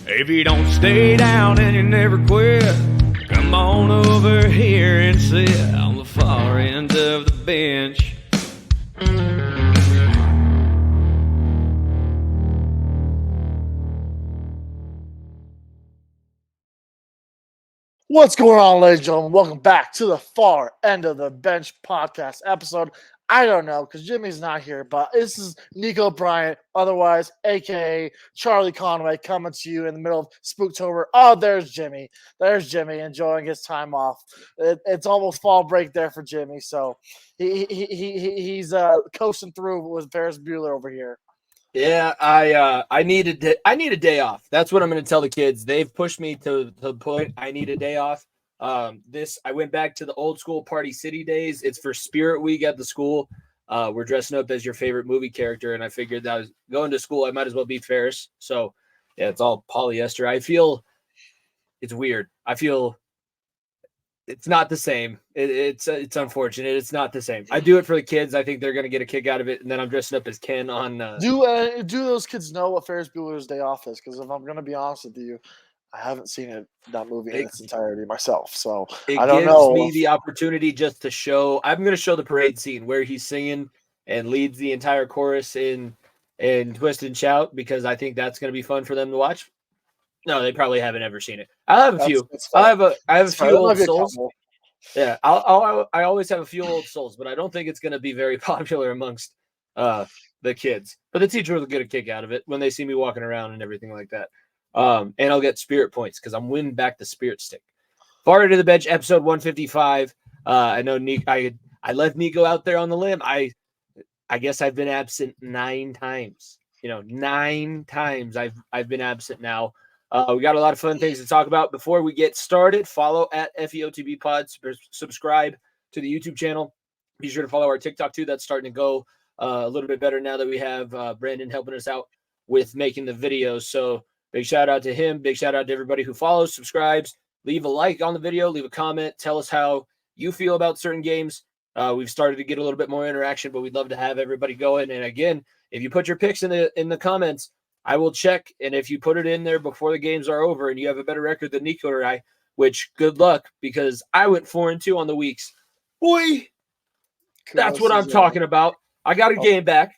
If you don't stay down and you never quit, come on over here and sit on the far end of the bench. What's going on, ladies and gentlemen? Welcome back to the Far End of the Bench podcast episode. I don't know, because Jimmy's not here, but this is Niko Bryant, otherwise, a.k.a. Charlie Conway, coming to you in the middle of Spooktober. Oh, there's Jimmy. There's Jimmy enjoying his time off. It's almost fall break there for Jimmy, so he's coasting through with Ferris Bueller over here. Yeah, I need a day off. That's what I'm going to tell the kids. They've pushed me to the point I need a day off. I went back to the old school Party City days. It's for Spirit Week at the school. We're dressing up as your favorite movie character, and I figured that I was going to school. I might as well be Ferris. So yeah, it's all polyester. I feel it's weird. I feel it's not the same. It's unfortunate. It's not the same. I do it for the kids. I think they're going to get a kick out of it. And then I'm dressing up as Ken on. Do those kids know what Ferris Bueller's Day Off is? Because if I'm going to be honest with you, I haven't seen that movie in its entirety myself. So I don't know. It gives me the opportunity just to show. I'm going to show the parade scene where he's singing and leads the entire chorus in Twist and Shout, because I think that's going to be fun for them to watch. No, they probably haven't ever seen it. I have a few. I have a few old souls. Yeah, I always have a few old souls, but I don't think it's going to be very popular amongst the kids. But the teacher will get a kick out of it when they see me walking around and everything like that. And I'll get spirit points because I'm winning back the spirit stick. Far Into the Bench, episode 155. I know I left Niko out there on the limb. I guess I've been absent 9 times. 9 times I've been absent now. We got a lot of fun things to talk about. Before we get started, follow at FEOTB Pod. Subscribe to the YouTube channel. Be sure to follow our TikTok too. That's starting to go a little bit better now that we have Brandon helping us out with making the videos. So big shout out to him. Big shout out to everybody who follows, subscribes. Leave a like on the video. Leave a comment. Tell us how you feel about certain games. We've started to get a little bit more interaction, but we'd love to have everybody going. And again, if you put your picks in the comments, I will check, and if you put it in there before the games are over and you have a better record than Niko or I, which good luck, because I went 4-2 on the weeks. Boy, that's what I'm talking about. I got a game back.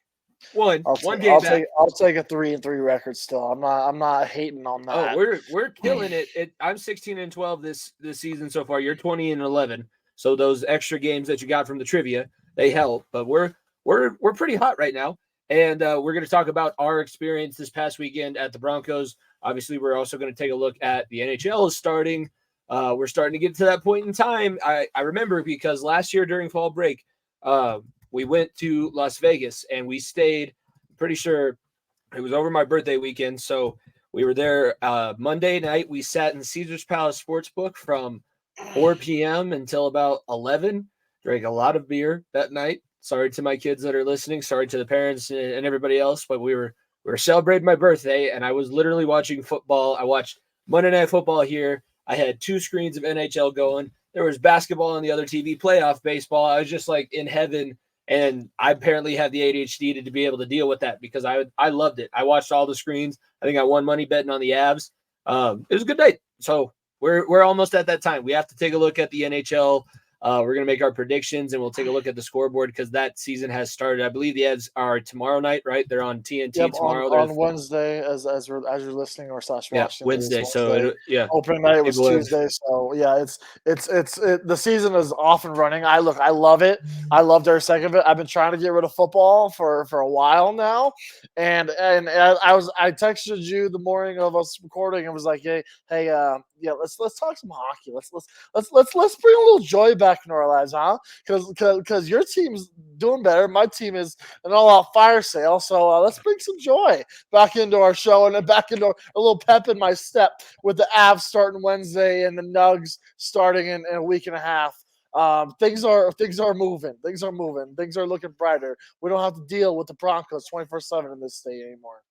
One game back. I'll take a 3-3 record still. I'm not hating on that. Oh, we're killing it. I'm 16-12 this season so far. You're 20-11. So those extra games that you got from the trivia, they help. But we're pretty hot right now. And we're going to talk about our experience this past weekend at the Broncos. Obviously, we're also going to take a look at the NHL is starting. We're starting to get to that point in time. I remember because last year during fall break, we went to Las Vegas and we stayed, pretty sure it was over my birthday weekend. So we were there Monday night. We sat in Caesars Palace Sportsbook from 4 p.m. until about 11. Drank a lot of beer that night. Sorry to my kids that are listening. Sorry to the parents and everybody else, but we were celebrating my birthday, and I was literally watching football. I watched Monday Night Football here. I had 2 screens of NHL going. There was basketball on the other TV, playoff baseball. I was just like in heaven, and I apparently have the ADHD to be able to deal with that because I loved it. I watched all the screens. I think I won money betting on the Avs. It was a good night. So we're almost at that time. We have to take a look at the NHL. We're going to make our predictions, and we'll take a look at the scoreboard because that season has started. I believe the Avs are tomorrow night, right? They're on TNT tomorrow. On Wednesday, as you're listening or watching. Yeah, Wednesday. So opening night was Tuesday. So yeah, the season is off and running. I love it. I loved every second of it. I've been trying to get rid of football for a while now, and I texted you the morning of us recording and was like, hey, let's talk some hockey. Let's bring a little joy back into our lives, huh? Because your team's doing better. My team is an all-out fire sale. So let's bring some joy back into our show and then back into a little pep in my step with the Avs starting Wednesday and the Nugs starting in a week and a half. Things are moving. Things are looking brighter. We don't have to deal with the Broncos 24/7 in this state anymore.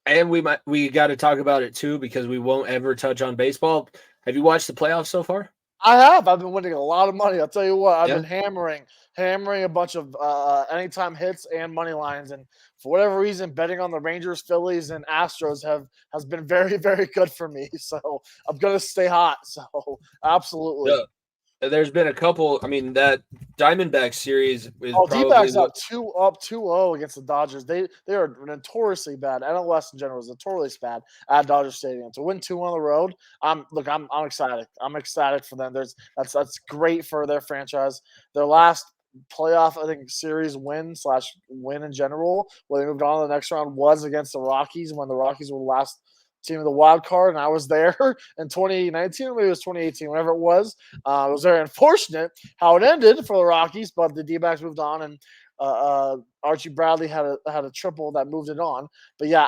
And we got to talk about it too because we won't ever touch on baseball. Have you watched the playoffs so far? I have. I've been winning a lot of money. I'll tell you what. I've Yeah. been hammering a bunch of anytime hits and money lines, and for whatever reason, betting on the Rangers, Phillies, and Astros has been very, very good for me. So I'm gonna stay hot. So absolutely. Yeah. There's been a couple. I mean, that Diamondback series is Oh, probably D-backs up 2-0 against the Dodgers. They are notoriously bad. NL West in general is notoriously bad at Dodger Stadium. To win 2 on the road, I'm excited. I'm ecstatic for them. That's great for their franchise. Their last playoff, I think, series win in general, where they moved on to the next round, was against the Rockies when the Rockies were the last team of the wild card, and I was there in 2019, or maybe it was 2018, whatever it was. It was very unfortunate how it ended for the Rockies, but the D-backs moved on, and Archie Bradley had a triple that moved it on. But yeah,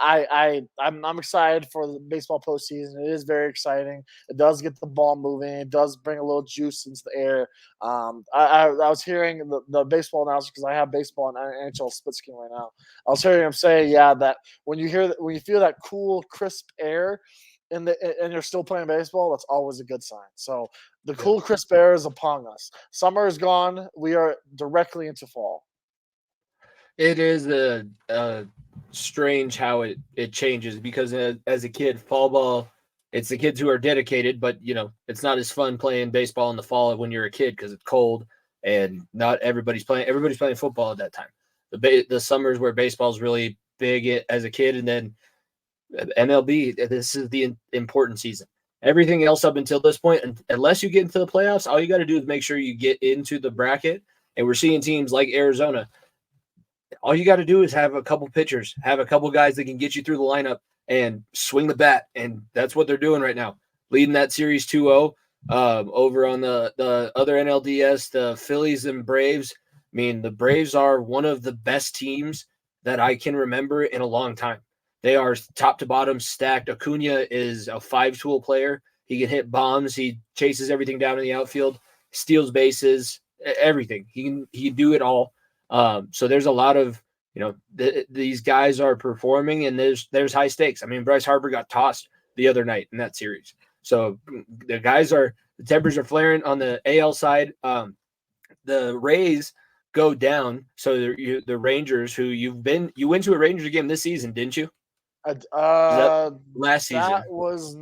I'm excited for the baseball postseason. It is very exciting. It does get the ball moving. It does bring a little juice into the air. I was hearing the baseball announcer, because I have baseball and NHL split screen right now. I was hearing him say, yeah, that when you feel that cool, crisp air and you're still playing baseball, that's always a good sign. So the cool, crisp air is upon us. Summer is gone. We are directly into fall. It is a strange how it changes, because as a kid, fall ball, it's the kids who are dedicated, but it's not as fun playing baseball in the fall when you're a kid because it's cold and not everybody's playing. Everybody's playing football at that time. The summers where baseball's really big as a kid, and then MLB. This is the important season. Everything else up until this point, unless you get into the playoffs, all you got to do is make sure you get into the bracket. And we're seeing teams like Arizona. All you got to do is have a couple pitchers, have a couple guys that can get you through the lineup and swing the bat. And that's what they're doing right now, leading that series 2-0. Over on the other NLDS, the Phillies and Braves. I mean, the Braves are one of the best teams that I can remember in a long time. They are top to bottom stacked. Acuna is a 5-tool player. He can hit bombs. He chases everything down in the outfield, steals bases, everything. He can do it all. So there's a lot of, these guys are performing, and there's high stakes. I mean, Bryce Harper got tossed the other night in that series. So the tempers are flaring on the AL side. The Rays go down. So the Rangers, who you went to a Rangers game this season, didn't you? Last season.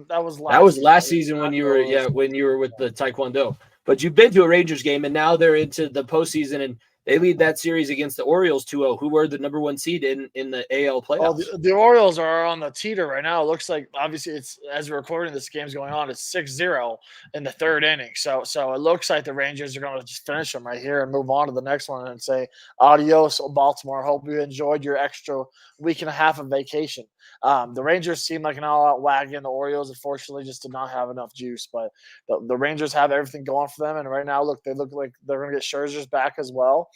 That was last season when you were with the Taekwondo. But you've been to a Rangers game, and now they're into the postseason, and they lead that series against the Orioles 2-0, who were the number 1 seed in the AL playoffs. Oh, the Orioles are on the teeter right now. It looks like, obviously, it's, as we're recording, this game's going on. It's 6-0 in the third inning. So it looks like the Rangers are going to just finish them right here and move on to the next one and say, adios, Baltimore. Hope you enjoyed your extra week and a half of vacation. The Rangers seem like an all-out wagon. The Orioles, unfortunately, just did not have enough juice. But the Rangers have everything going for them. And right now, they look like they're going to get Scherzer's back as well.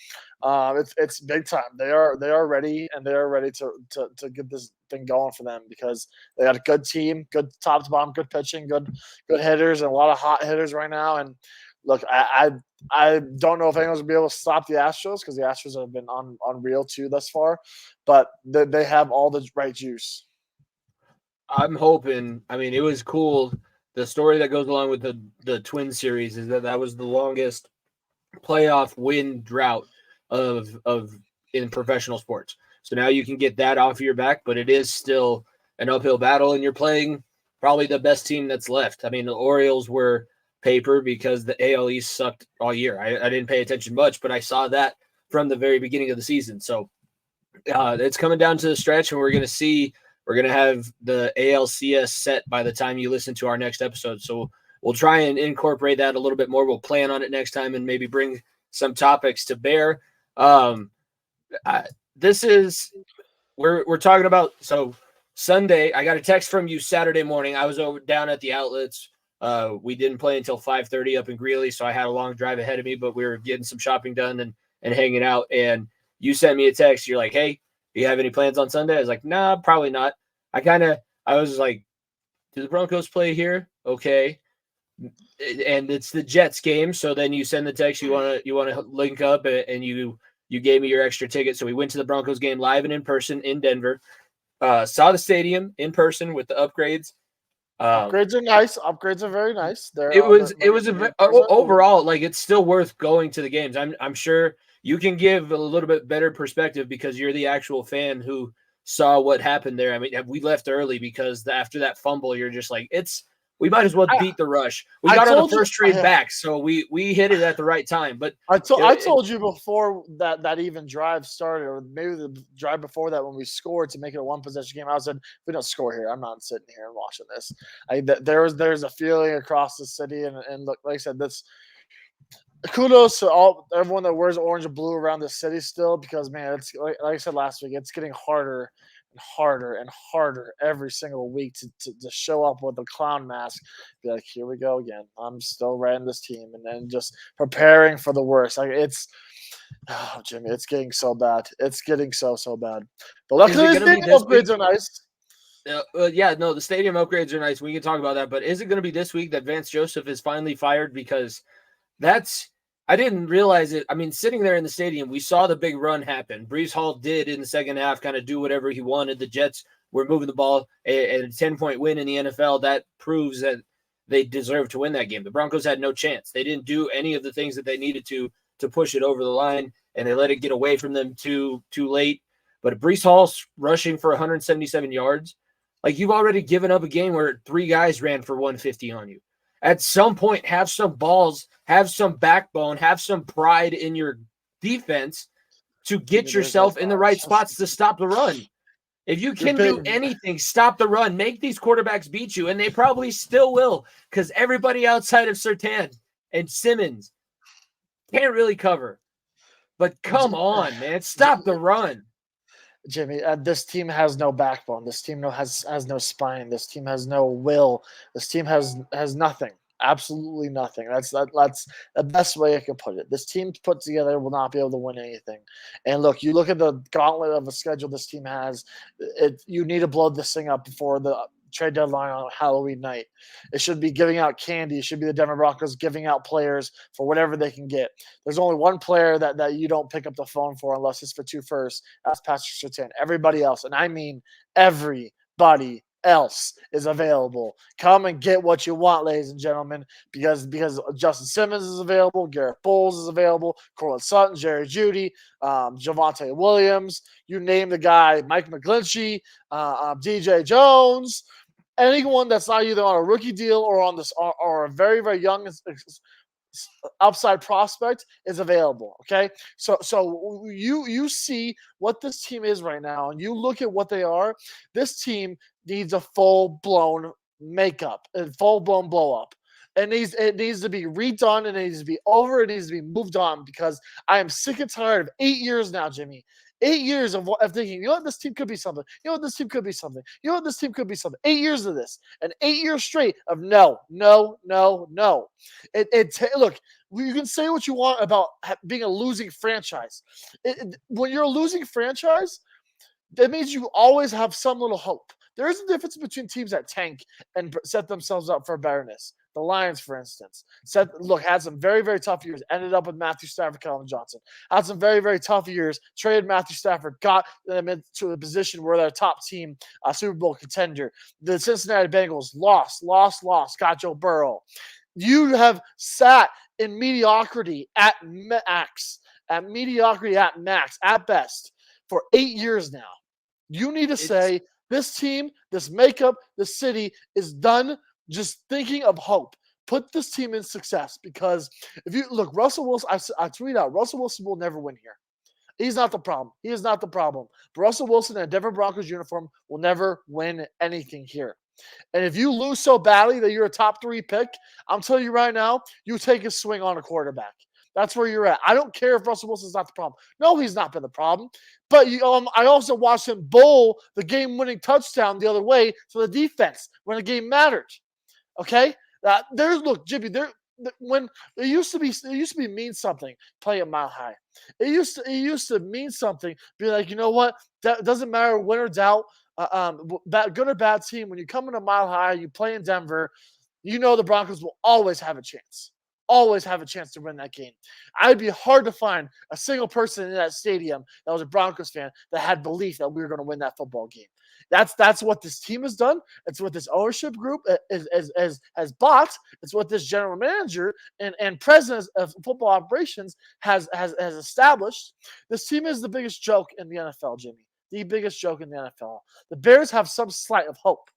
It's big time. They are ready, and they are ready to get this thing going for them, because they got a good team, good top to bottom, good pitching, good hitters, and a lot of hot hitters right now. And look, I don't know if anyone's gonna be able to stop the Astros, because the Astros have been unreal too thus far, but they have all the right juice. I'm hoping. I mean, it was cool. The story that goes along with the Twin series is that was the longest playoff win drought of in professional sports. So now you can get that off your back, but it is still an uphill battle, and you're playing probably the best team that's left. I mean, the Orioles were paper because the AL East sucked all year. I didn't pay attention much, but I saw that from the very beginning of the season. So it's coming down to the stretch, and we're going to have the ALCS set by the time you listen to our next episode. So we'll try and incorporate that a little bit more. We'll plan on it next time and maybe bring some topics to bear. This is we're talking about. So Sunday, I got a text from you Saturday morning. I was down at the outlets. We didn't play until 5:30 up in Greeley, so I had a long drive ahead of me, but we were getting some shopping done and hanging out. And you sent me a text. You're like, "Hey, do you have any plans on Sunday?" I was like, "Nah, probably not." I was like, "Do the Broncos play here?" Okay. And it's the Jets game. So then you send the text, you want to link up, and you gave me your extra ticket. So we went to the Broncos game live and in person in Denver, saw the stadium in person with the upgrades. Upgrades are nice. Upgrades are very nice. Overall, like, it's still worth going to the games. I'm sure you can give a little bit better perspective because you're the actual fan who saw what happened there. I mean, we left early because after that fumble, you're just like, we might as well beat the rush. We got on the first trade back, so we hit it at the right time. But I told you before that even drive started, or maybe the drive before that when we scored to make it a one possession game. I said, if we don't score here, I'm not sitting here and watching this. There's a feeling across the city, and look, like I said, that's kudos to everyone that wears orange and blue around the city still, because man, it's like I said last week, it's getting harder and harder and harder every single week to show up with a clown mask. Be like, here we go again. I'm still riding this team, and then just preparing for the worst. Like Jimmy, it's getting so bad. It's getting so bad. But luckily, the stadium upgrades are nice. The stadium upgrades are nice. We can talk about that. But is it going to be this week that Vance Joseph is finally fired? Because I didn't realize it. I mean, sitting there in the stadium, we saw the big run happen. Breece Hall did in the second half kind of do whatever he wanted. The Jets were moving the ball, and a 10-point win in the NFL. That proves that they deserve to win that game. The Broncos had no chance. They didn't do any of the things that they needed to push it over the line, and they let it get away from them too late. But Breece Hall's rushing for 177 yards. Like, you've already given up a game where 3 guys ran for 150 on you. At some point, have some balls, have some backbone, have some pride in your defense to get yourself in the right spots to stop the run. If you can do anything, stop the run. Make these quarterbacks beat you, and they probably still will, because everybody outside of Surtain and Simmons can't really cover. But come on, man. Stop the run. Jimmy, this team has no backbone. This team has no spine. This team has no will. This team has nothing. Absolutely nothing. That's the best way I can put it. This team put together will not be able to win anything. And look, you look at the gauntlet of a schedule this team has. You need to blow this thing up before the trade deadline on Halloween night. It should be giving out candy. It should be the Denver Broncos giving out players for whatever they can get. There's only one player that you don't pick up the phone for unless it's for 2 firsts. That's Patrick Surtain. Everybody else, and I mean everybody else, is available. Come and get what you want, ladies and gentlemen, because Justin Simmons is available, Garrett Bowles is available, Cortland Sutton, Jerry Jeudy, Javonte Williams, you name the guy, Mike McGlinchey, DJ Jones, anyone that's not either on a rookie deal or on this or a very, very young upside prospect is available. Okay, so you see what this team is right now, and you look at what they are. This team needs a full-blown makeup, a full-blown blow-up. It needs to be redone, and it needs to be over. It needs to be moved on, because I am sick and tired of 8 years now, Jimmy. 8 years of thinking, you know what, this team could be something. You know what, this team could be something. You know what, this team could be something. 8 years of this, and 8 years straight of no. Look, you can say what you want about being a losing franchise. When you're a losing franchise, that means you always have some little hope. There is a difference between teams that tank and set themselves up for betterness. The Lions, for instance, had some very, very tough years, ended up with Matthew Stafford, Calvin Johnson. Had some very, very tough years, traded Matthew Stafford, got them into a position where they're a top team, Super Bowl contender. The Cincinnati Bengals lost, got Joe Burrow. You have sat in mediocrity at max, at best, for 8 years now. You need to say, this team, this makeup, this city is done just thinking of hope. Put this team in success, because if you look, Russell Wilson, I tweet out, Russell Wilson will never win here. He's not the problem. He is not the problem. But Russell Wilson in a Denver Broncos uniform will never win anything here. And if you lose so badly that you're a top 3 pick, I'm telling you right now, you take a swing on a quarterback. That's where you're at. I don't care if Russell Wilson's not the problem. No, he's not been the problem. But I also watched him bowl the game-winning touchdown the other way to the defense when the game mattered. Okay, Jimmy. When it used to be mean something. Play a mile high. It used to mean something. Be like, you know what? That doesn't matter, win or doubt. Good or bad team. When you come in a mile high, you play in Denver. You know the Broncos will always have a chance. Always have a chance to win that game. I'd be hard to find a single person in that stadium that was a Broncos fan that had belief that we were going to win that football game. That's what this team has done. It's what this ownership group has bought. It's what this general manager and president of football operations has established. This team is the biggest joke in the NFL, Jimmy. The biggest joke in the NFL. The Bears have some slight of hope.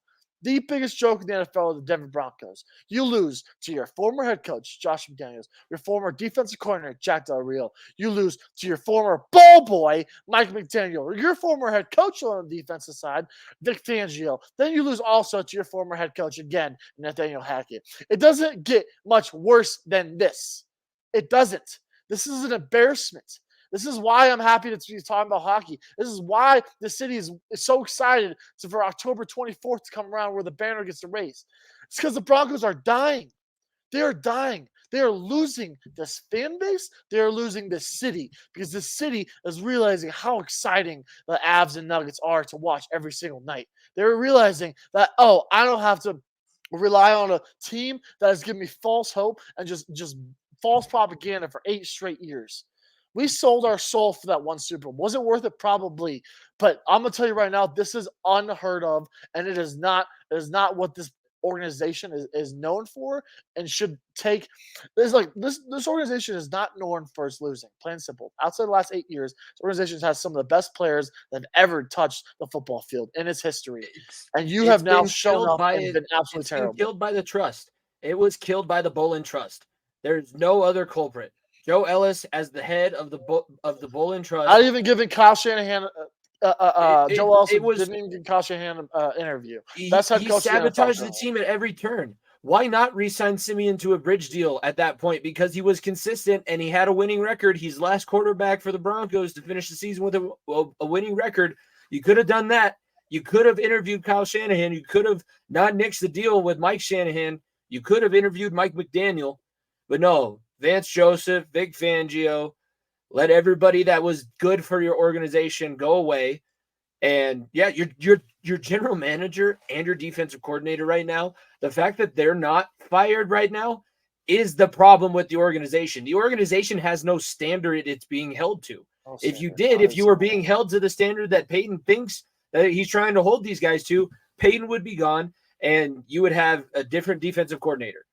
The biggest joke in the NFL is the Denver Broncos. You lose to your former head coach, Josh McDaniels, your former defensive coordinator, Jack Del Rio. You lose to your former ball boy, Mike McDaniel, your former head coach on the defensive side, Vic Fangio. Then you lose also to your former head coach again, Nathaniel Hackett. It doesn't get much worse than this. It doesn't. This is an embarrassment. This is why I'm happy to be talking about hockey. This is why the city is so excited for October 24th to come around where the banner gets raised. It's because the Broncos are dying. They are dying. They are losing this fan base. They are losing this city because the city is realizing how exciting the Avs and Nuggets are to watch every single night. They're realizing that, I don't have to rely on a team that has given me false hope and just false propaganda for 8 straight years. We sold our soul for that one Super Bowl. Was it worth it? Probably. But I'm going to tell you right now, this is unheard of, and it is not what this organization is known for and should take. This organization is not known for its losing, plain and simple. Outside the last 8 years, this organization has some of the best players that have ever touched the football field in its history. And you have now shown up and been absolutely terrible. Been killed by the trust. It was killed by the Bolin Trust. There's no other culprit. Joe Ellis as the head of the Bolin Trust. Not even giving Kyle Shanahan. Joe Ellis didn't even give Kyle Shanahan an interview. That's how he sabotaged the team at every turn. Why not re-sign Simeon to a bridge deal at that point? Because he was consistent and he had a winning record. He's last quarterback for the Broncos to finish the season with a winning record. You could have done that. You could have interviewed Kyle Shanahan. You could have not nixed the deal with Mike Shanahan. You could have interviewed Mike McDaniel. But no, Vance Joseph, Vic Fangio, let everybody that was good for your organization go away. And yeah, your general manager and your defensive coordinator right now, the fact that they're not fired right now is the problem with the organization. The organization has no standard it's being held to. If you were being held to the standard that Peyton thinks that he's trying to hold these guys to, Peyton would be gone and you would have a different defensive coordinator.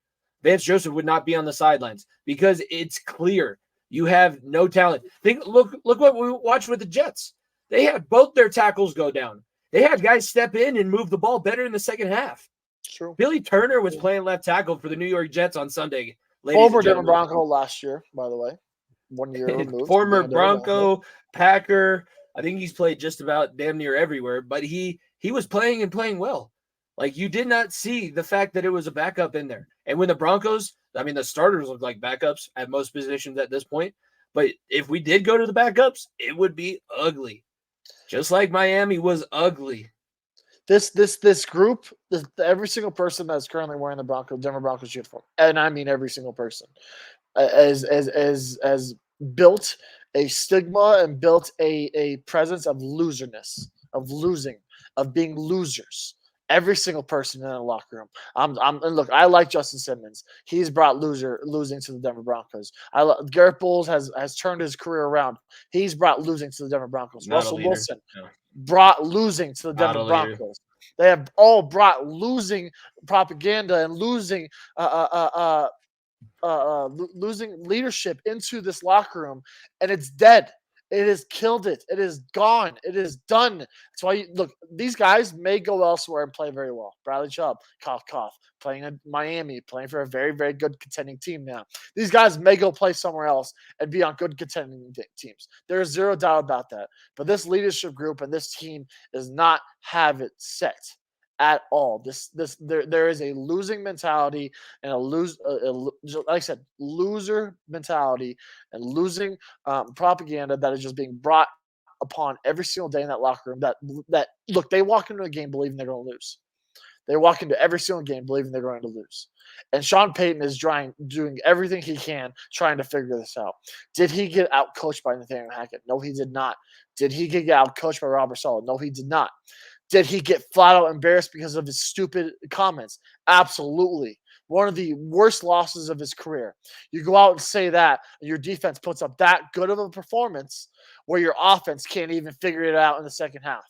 Vance Joseph would not be on the sidelines because it's clear you have no talent. Look what we watched with the Jets. They had both their tackles go down. They had guys step in and move the ball better in the second half. True. Billy Turner was playing left tackle for the New York Jets on Sunday. Former Denver Bronco last year, by the way. 1 year removed. Former Bronco, Packer. I think he's played just about damn near everywhere, but he was playing and playing well. Like, you did not see the fact that it was a backup in there. And when the Broncos, the starters look like backups at most positions at this point. But if we did go to the backups, it would be ugly. Just like Miami was ugly. This group, every single person that's currently wearing the Denver Broncos uniform, and I mean every single person, has built a stigma and built a presence of loserness, of losing, of being losers. Every single person in the locker room. And look, I like Justin Simmons. He's brought losing to the Denver Broncos. Garrett Bowles has turned his career around. He's brought losing to the Denver Broncos. Russell Wilson brought losing to the Denver Broncos. They have all brought losing propaganda and losing losing leadership into this locker room, and it's dead. It has killed it. It is gone. It is done. That's why these guys may go elsewhere and play very well. Bradley Chubb, cough, playing in Miami, playing for a very, very good contending team now. These guys may go play somewhere else and be on good contending teams. There is zero doubt about that. But this leadership group and this team does not have it set at all. There is a losing mentality and like I said, loser mentality and losing propaganda that is just being brought upon every single day in that locker room. That look, they walk into a game believing they're going to lose. They walk into every single game believing they're going to lose. And Sean Payton is doing everything he can trying to figure this out. Did he get out coached by Nathaniel Hackett? No, he did not. Did he get out coached by Robert Saleh? No, he did not. Did he get flat out embarrassed because of his stupid comments? Absolutely. One of the worst losses of his career. You go out and say that, and your defense puts up that good of a performance where your offense can't even figure it out in the second half.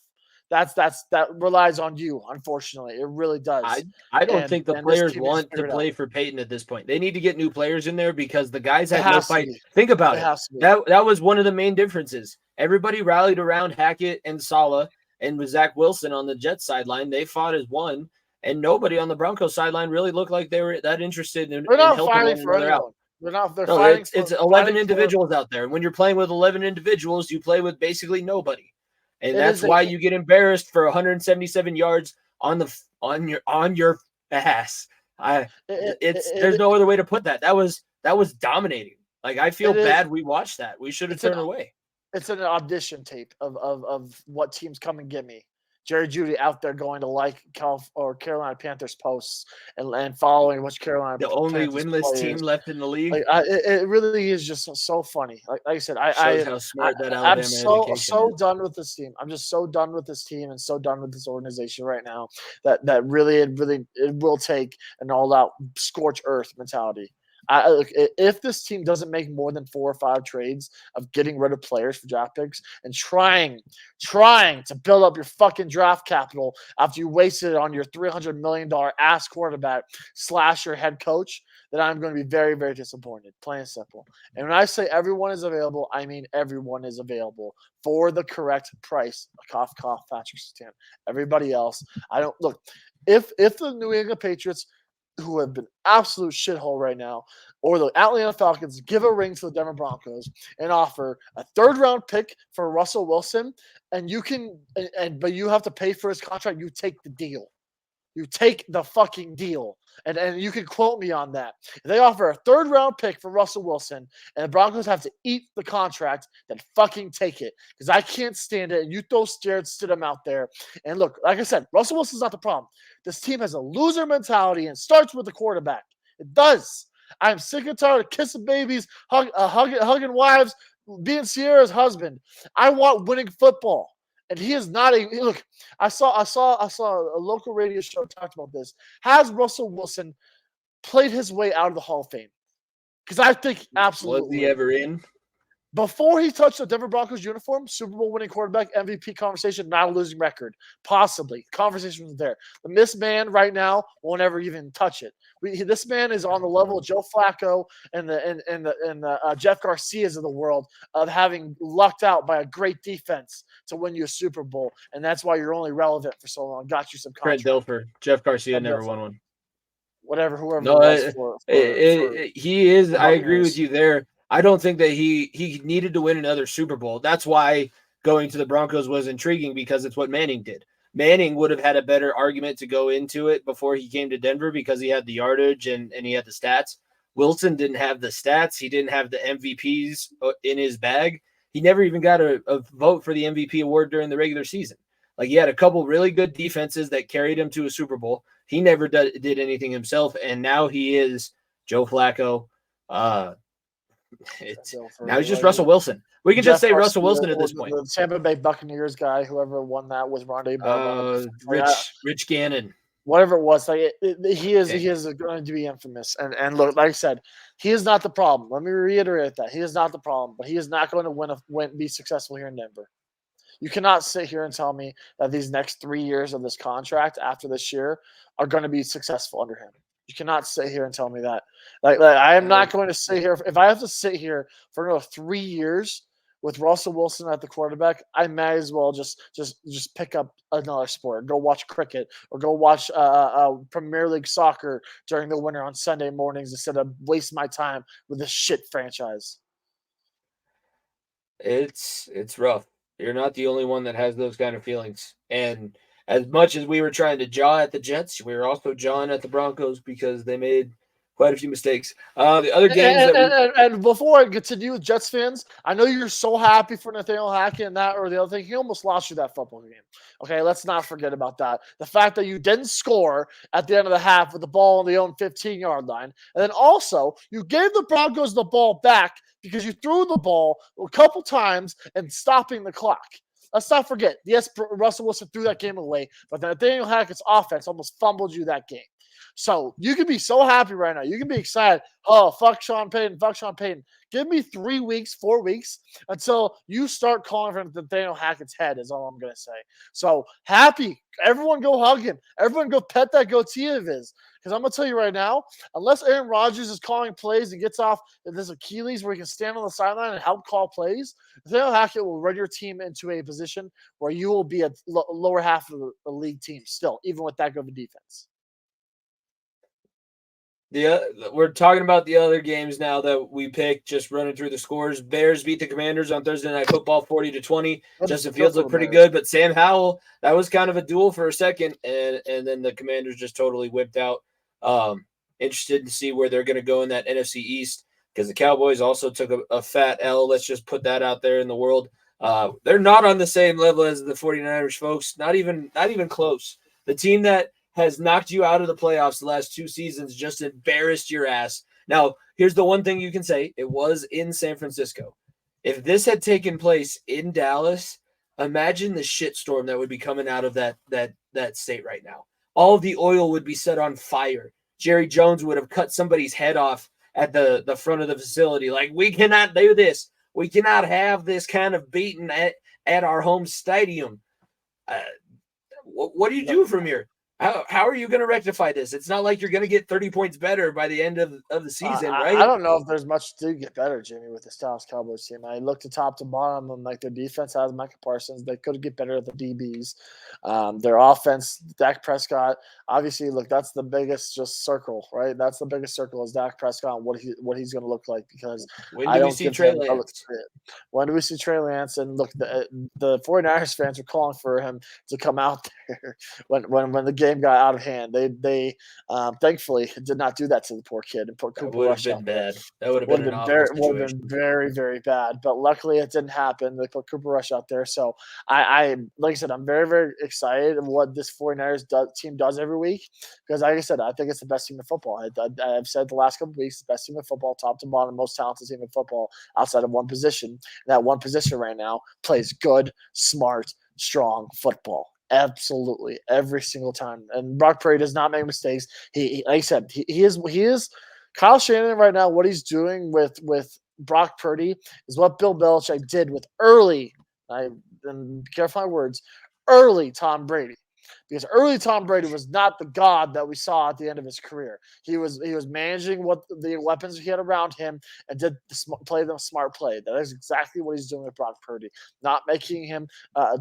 that relies on you. Unfortunately, it really does. I don't think the players want to play out. for Peyton at this point. They need to get new players in there because the guys It had no has to fight. be. Think about It it. has to be. That was one of the main differences. Everybody rallied around Hackett and Saleh, and with Zach Wilson on the Jets sideline, they fought as one. And nobody on the Broncos sideline really looked like they were that interested in helping one another out. They're fighting it's 11 individuals out there. And when you're playing with 11 individuals, you play with basically nobody. And that's why you get embarrassed for 177 yards on your ass. There's no other way to put that. That was dominating. Like, I feel bad we watched that. We should have turned away. It's an audition tape of what teams come and get me. Jerry Jeudy out there going to Carolina Panthers posts and following which Carolina the only Panthers winless team left in the league. Like, it really is just so funny. Like I said, how smart that Alabama I'm so done with this team. I'm just so done with this team and so done with this organization right now that really it will take an all-out scorch earth mentality. If this team doesn't make more than 4 or 5 trades of getting rid of players for draft picks and trying to build up your fucking draft capital after you wasted it on your $300 million ass quarterback / your head coach, then I'm going to be very, very disappointed. Plain and simple. And when I say everyone is available, I mean everyone is available for the correct price. Cough, cough, Patrick Surtain. Everybody else, I don't look. If the New England Patriots, who have been absolute shithole right now, or the Atlanta Falcons give a ring to the Denver Broncos and offer a 3rd-round pick for Russell Wilson, but you have to pay for his contract, you take the deal. You take the fucking deal. And you can quote me on that. If they offer a 3rd-round pick for Russell Wilson and the Broncos have to eat the contract, then fucking take it. Because I can't stand it. And you throw Jared Stidham out there. And look, like I said, Russell Wilson's not the problem. This team has a loser mentality and starts with the quarterback. It does. I'm sick and tired of kissing babies, hugging wives, being Sierra's husband. I want winning football. And he is not look. I saw a local radio show talked about this. Has Russell Wilson played his way out of the Hall of Fame? Because I think absolutely. Was he ever in? Before he touched the Denver Broncos uniform, Super Bowl winning quarterback, MVP conversation, not a losing record. Possibly. Conversation was there. This man right now won't ever even touch it. This man is on the level of Joe Flacco and the Jeff Garcias of the world of having lucked out by a great defense to win you a Super Bowl. And that's why you're only relevant for so long. Got you some contract. Trent Dilfer. Jeff Garcia never won one. Whoever. No, he is. I agree with you there. I don't think that he needed to win another Super Bowl. That's why going to the Broncos was intriguing, because it's what Manning did. Manning would have had a better argument to go into it before he came to Denver because he had the yardage and he had the stats. Wilson didn't have the stats. He didn't have the MVPs in his bag. He never even got a vote for the MVP award during the regular season. Like, he had a couple really good defenses that carried him to a Super Bowl. He never did anything himself, and now he is Joe Flacco. Now he's just Russell Wilson. We can just say Russell Wilson at this point. The Tampa Bay Buccaneers guy, whoever won that was Rondé Rich Gannon. Whatever it was, he is going to be infamous. And look, like I said, he is not the problem. Let me reiterate that. He is not the problem, but he is not going to be successful here in Denver. You cannot sit here and tell me that these next 3 years of this contract after this year are going to be successful under him. You cannot sit here and tell me that. Like I am not going to sit here. If I have to sit here for another 3 years with Russell Wilson at the quarterback, I might as well just pick up another sport, go watch cricket, or go watch Premier League soccer during the winter on Sunday mornings instead of waste my time with this shit franchise. It's rough. You're not the only one that has those kind of feelings. And as much as we were trying to jaw at the Jets, we were also jawing at the Broncos because they made quite a few mistakes. The other games and before I continue with Jets fans, I know you're so happy for Nathaniel Hackett and that or the other thing. He almost lost you that football game. Okay, let's not forget about that. The fact that you didn't score at the end of the half with the ball on the own 15-yard line. And then also, you gave the Broncos the ball back because you threw the ball a couple times and stopping the clock. Let's not forget, yes, Russell Wilson threw that game away, but Nathaniel Hackett's offense almost fumbled you that game. So you can be so happy right now. You can be excited. Oh, fuck Sean Payton, fuck Sean Payton. Give me 3 weeks, 4 weeks until you start calling for Nathaniel Hackett's head is all I'm going to say. So happy. Everyone go hug him. Everyone go pet that goatee of his. Because I'm going to tell you right now, unless Aaron Rodgers is calling plays and gets off this Achilles where he can stand on the sideline and help call plays, Nathaniel Hackett will run your team into a position where you will be a lower half of the league team still, even with that good of a defense. We're talking about the other games now that we picked, just running through the scores. Bears beat the Commanders on Thursday Night Football 40-20. Justin Fields looked pretty good, but Sam Howell, that was kind of a duel for a second, and then the Commanders just totally whipped out. Interested to see where they're going to go in that NFC East, because the Cowboys also took a fat L. Let's just put that out there in the world. They're not on the same level as the 49ers, folks. Not even close. The team that has knocked you out of the playoffs the last 2 seasons just embarrassed your ass. Now, here's the one thing you can say. It was in San Francisco. If this had taken place in Dallas, imagine the shitstorm that would be coming out of that state right now. All of the oil would be set on fire. Jerry Jones would have cut somebody's head off at the front of the facility. Like, we cannot do this. We cannot have this kind of beating at our home stadium. What do you do from here? How are you going to rectify this? It's not like you're going to get 30 points better by the end of the season, right? I don't know if there's much to get better, Jimmy, with this Dallas Cowboys team. I looked at top to bottom, and like their defense has Micah Parsons. They could get better at the DBs. Their offense, Dak Prescott. Obviously, look, that's the biggest just circle, right? That's the biggest circle is Dak Prescott and what he's going to look like, because when do we see Trey Lance? When do we see Trey Lance? And look, the 49ers fans are calling for him to come out there when the game got out of hand. They thankfully did not do that to the poor kid and put Cooper Rush out there. That would have been very, very bad. But luckily it didn't happen. They put Cooper Rush out there. So I like I said, I'm very, very excited of what this 49ers team does every week, because like I said, I think it's the best team in football. I've said the last couple of weeks, the best team in football, top to bottom, most talented team in football outside of one position. And that one position right now plays good, smart, strong football. Absolutely, every single time. And Brock Purdy does not make mistakes. He like I said, he is Kyle Shanahan right now. What he's doing with Brock Purdy is what Bill Belichick did with early. And be careful my words. Early Tom Brady. Because early Tom Brady was not the god that we saw at the end of his career. He was managing what the weapons he had around him and did play them smart play. That is exactly what he's doing with Brock Purdy. Not making him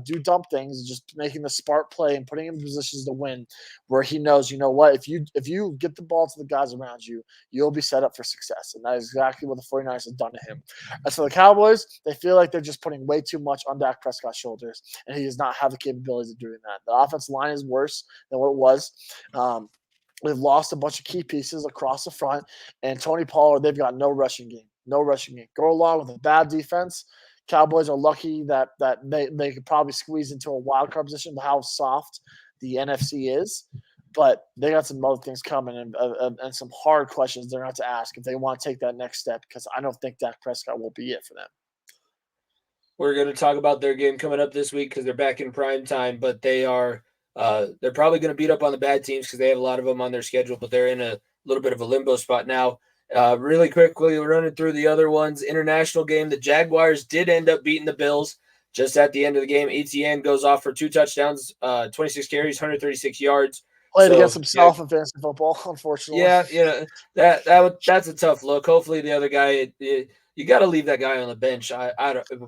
do dumb things, just making the smart play and putting him in positions to win, where he knows, you know what, if you get the ball to the guys around you, you'll be set up for success. And that is exactly what the 49ers have done to him. As for the Cowboys, they feel like they're just putting way too much on Dak Prescott's shoulders, and he does not have the capabilities of doing that. The offensive line is worse than what it was. We've lost a bunch of key pieces across the front, and Tony Pollard, they've got no rushing game. Go along with a bad defense. Cowboys are lucky that they could probably squeeze into a wild card position to how soft the NFC is, but they got some other things coming and some hard questions they're going to have to ask if they want to take that next step, because I don't think Dak Prescott will be it for them. We're going to talk about their game coming up this week because they're back in prime time, but they're probably going to beat up on the bad teams because they have a lot of them on their schedule, but they're in a little bit of a limbo spot now. Really quickly, we're running through the other ones. International game, the Jaguars did end up beating the Bills just at the end of the game. Etienne goes off for 2 touchdowns, 26 carries, 136 yards. Played against himself in fantasy football, unfortunately. Yeah, that's a tough look. Hopefully the other guy, you got to leave that guy on the bench.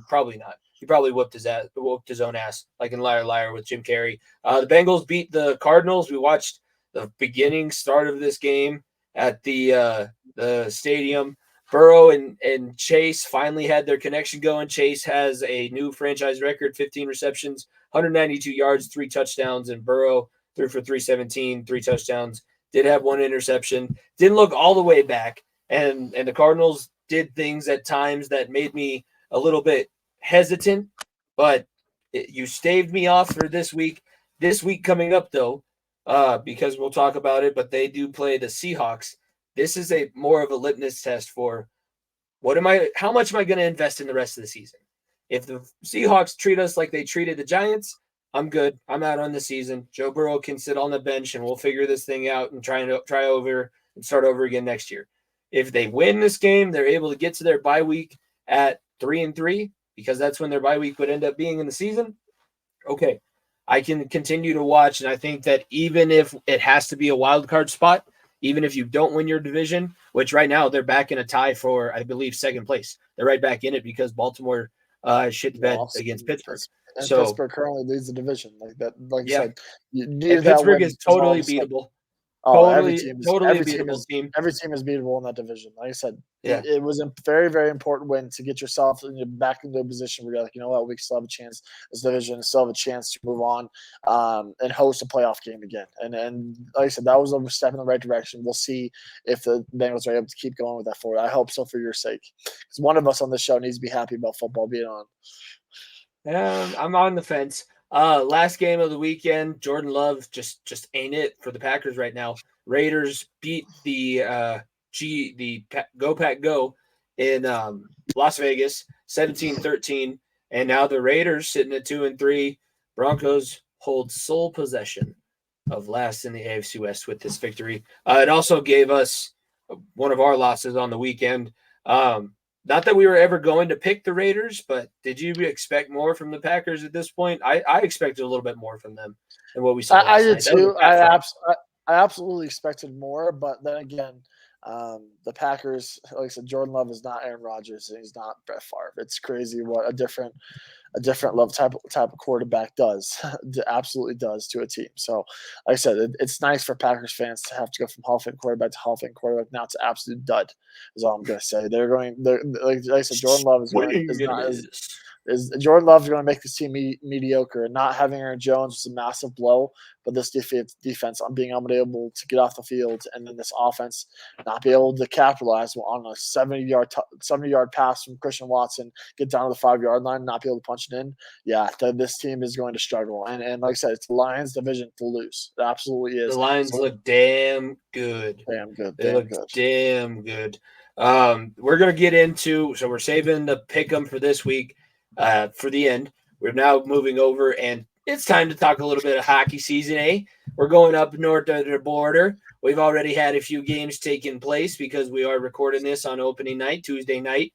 Probably not. He probably whooped his own ass, like in Liar Liar with Jim Carrey. The Bengals beat the Cardinals. We watched the beginning start of this game at the stadium. Burrow and Chase finally had their connection going. Chase has a new franchise record, 15 receptions, 192 yards, 3 touchdowns, and Burrow threw for 317, 3 touchdowns. Did have 1 interception. Didn't look all the way back, and the Cardinals did things at times that made me a little bit hesitant, but you staved me off for this week. This week coming up, though, because we'll talk about it, but they do play the Seahawks. This is a more of a litmus test for how much am I going to invest in the rest of the season? If the Seahawks treat us like they treated the Giants, I'm good. I'm out on the season. Joe Burrow can sit on the bench and we'll figure this thing out and try over and start over again next year. If they win this game, they're able to get to their bye week at 3-3 because that's when their bye week would end up being in the season. Okay, I can continue to watch, and I think that even if it has to be a wild card spot, even if you don't win your division, which right now they're back in a tie for, I believe, second place. They're right back in it because Baltimore shit the bed against Pittsburgh. And so Pittsburgh currently leads the division. Like that, like yeah. you said, you need and that Pittsburgh win is totally beatable. Every team is beatable team. Every team is beatable in that division. Like I said, Yeah. it was a very, very important win to get yourself back into a position where you're like, you know what, we still have a chance. This division still have a chance to move on and host a playoff game again. And like I said, that was a step in the right direction. We'll see if the Bengals are able to keep going with that forward. I hope so for your sake, because one of us on this show needs to be happy about football being on. I'm on the fence. Last game of the weekend, Jordan Love just ain't it for the Packers right now. Raiders beat the Go Pack Go in Las Vegas 17-13, and now the Raiders sitting at 2-3. Broncos hold sole possession of last in the AFC West with this victory. It also gave us one of our losses on the weekend. Not that we were ever going to pick the Raiders, but did you expect more from the Packers at this point? I expected a little bit more from them than what we saw. I did too. I absolutely expected more, but then again, the Packers, like I said, Jordan Love is not Aaron Rodgers and he's not Brett Favre. It's crazy what a different love type of quarterback does. Absolutely does to a team. So, like I said, it's nice for Packers fans to have to go from Hall of Fame quarterback to Hall of Fame quarterback. Now it's absolute dud. Is all I'm going to say. Like I said, Jordan Love Jordan Love is going to make this team mediocre. And not having Aaron Jones was a massive blow. But this defense on being able to get off the field, and then this offense not be able to capitalize on a 70-yard pass from Christian Watson, get down to the 5-yard line, not be able to punch it in. Yeah, this team is going to struggle. And like I said, it's the Lions' division to lose. It absolutely is. The Lions look damn good. They look damn good. We're going to get into, so we're saving the pick 'em for this week for the end. We're now moving over, and it's time to talk a little bit of hockey season, eh? We're going up north of the border. We've already had a few games taking place because we are recording this on opening night, Tuesday night.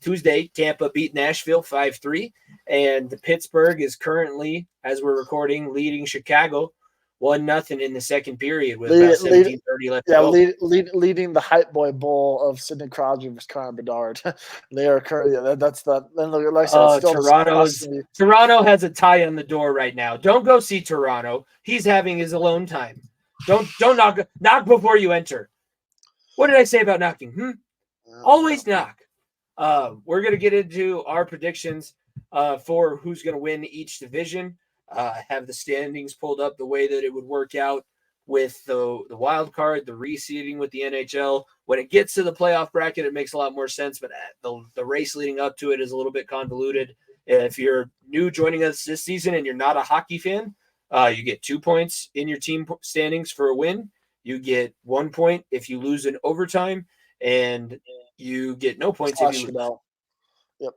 Tuesday, Tampa beat Nashville 5-3, and Pittsburgh is currently, as we're recording, leading Chicago 1-0 in the second period with about 17:30 left. Yeah, leading the Hype Boy Bowl of Sidney Crosby versus Connor Bedard. They are currently that's the. Like I said, Toronto has a tie on the door right now. Don't go see Toronto. He's having his alone time. Don't knock before you enter. What did I say about knocking? Always knock. We're gonna get into our predictions for who's gonna win each division. Have the standings pulled up the way that it would work out with the wild card, the reseeding with the NHL. When it gets to the playoff bracket, it makes a lot more sense, but the race leading up to it is a little bit convoluted. If you're new joining us this season and you're not a hockey fan, you get 2 points in your team standings for a win. You get 1 point if you lose in overtime, and you get no points if you lose. Yep.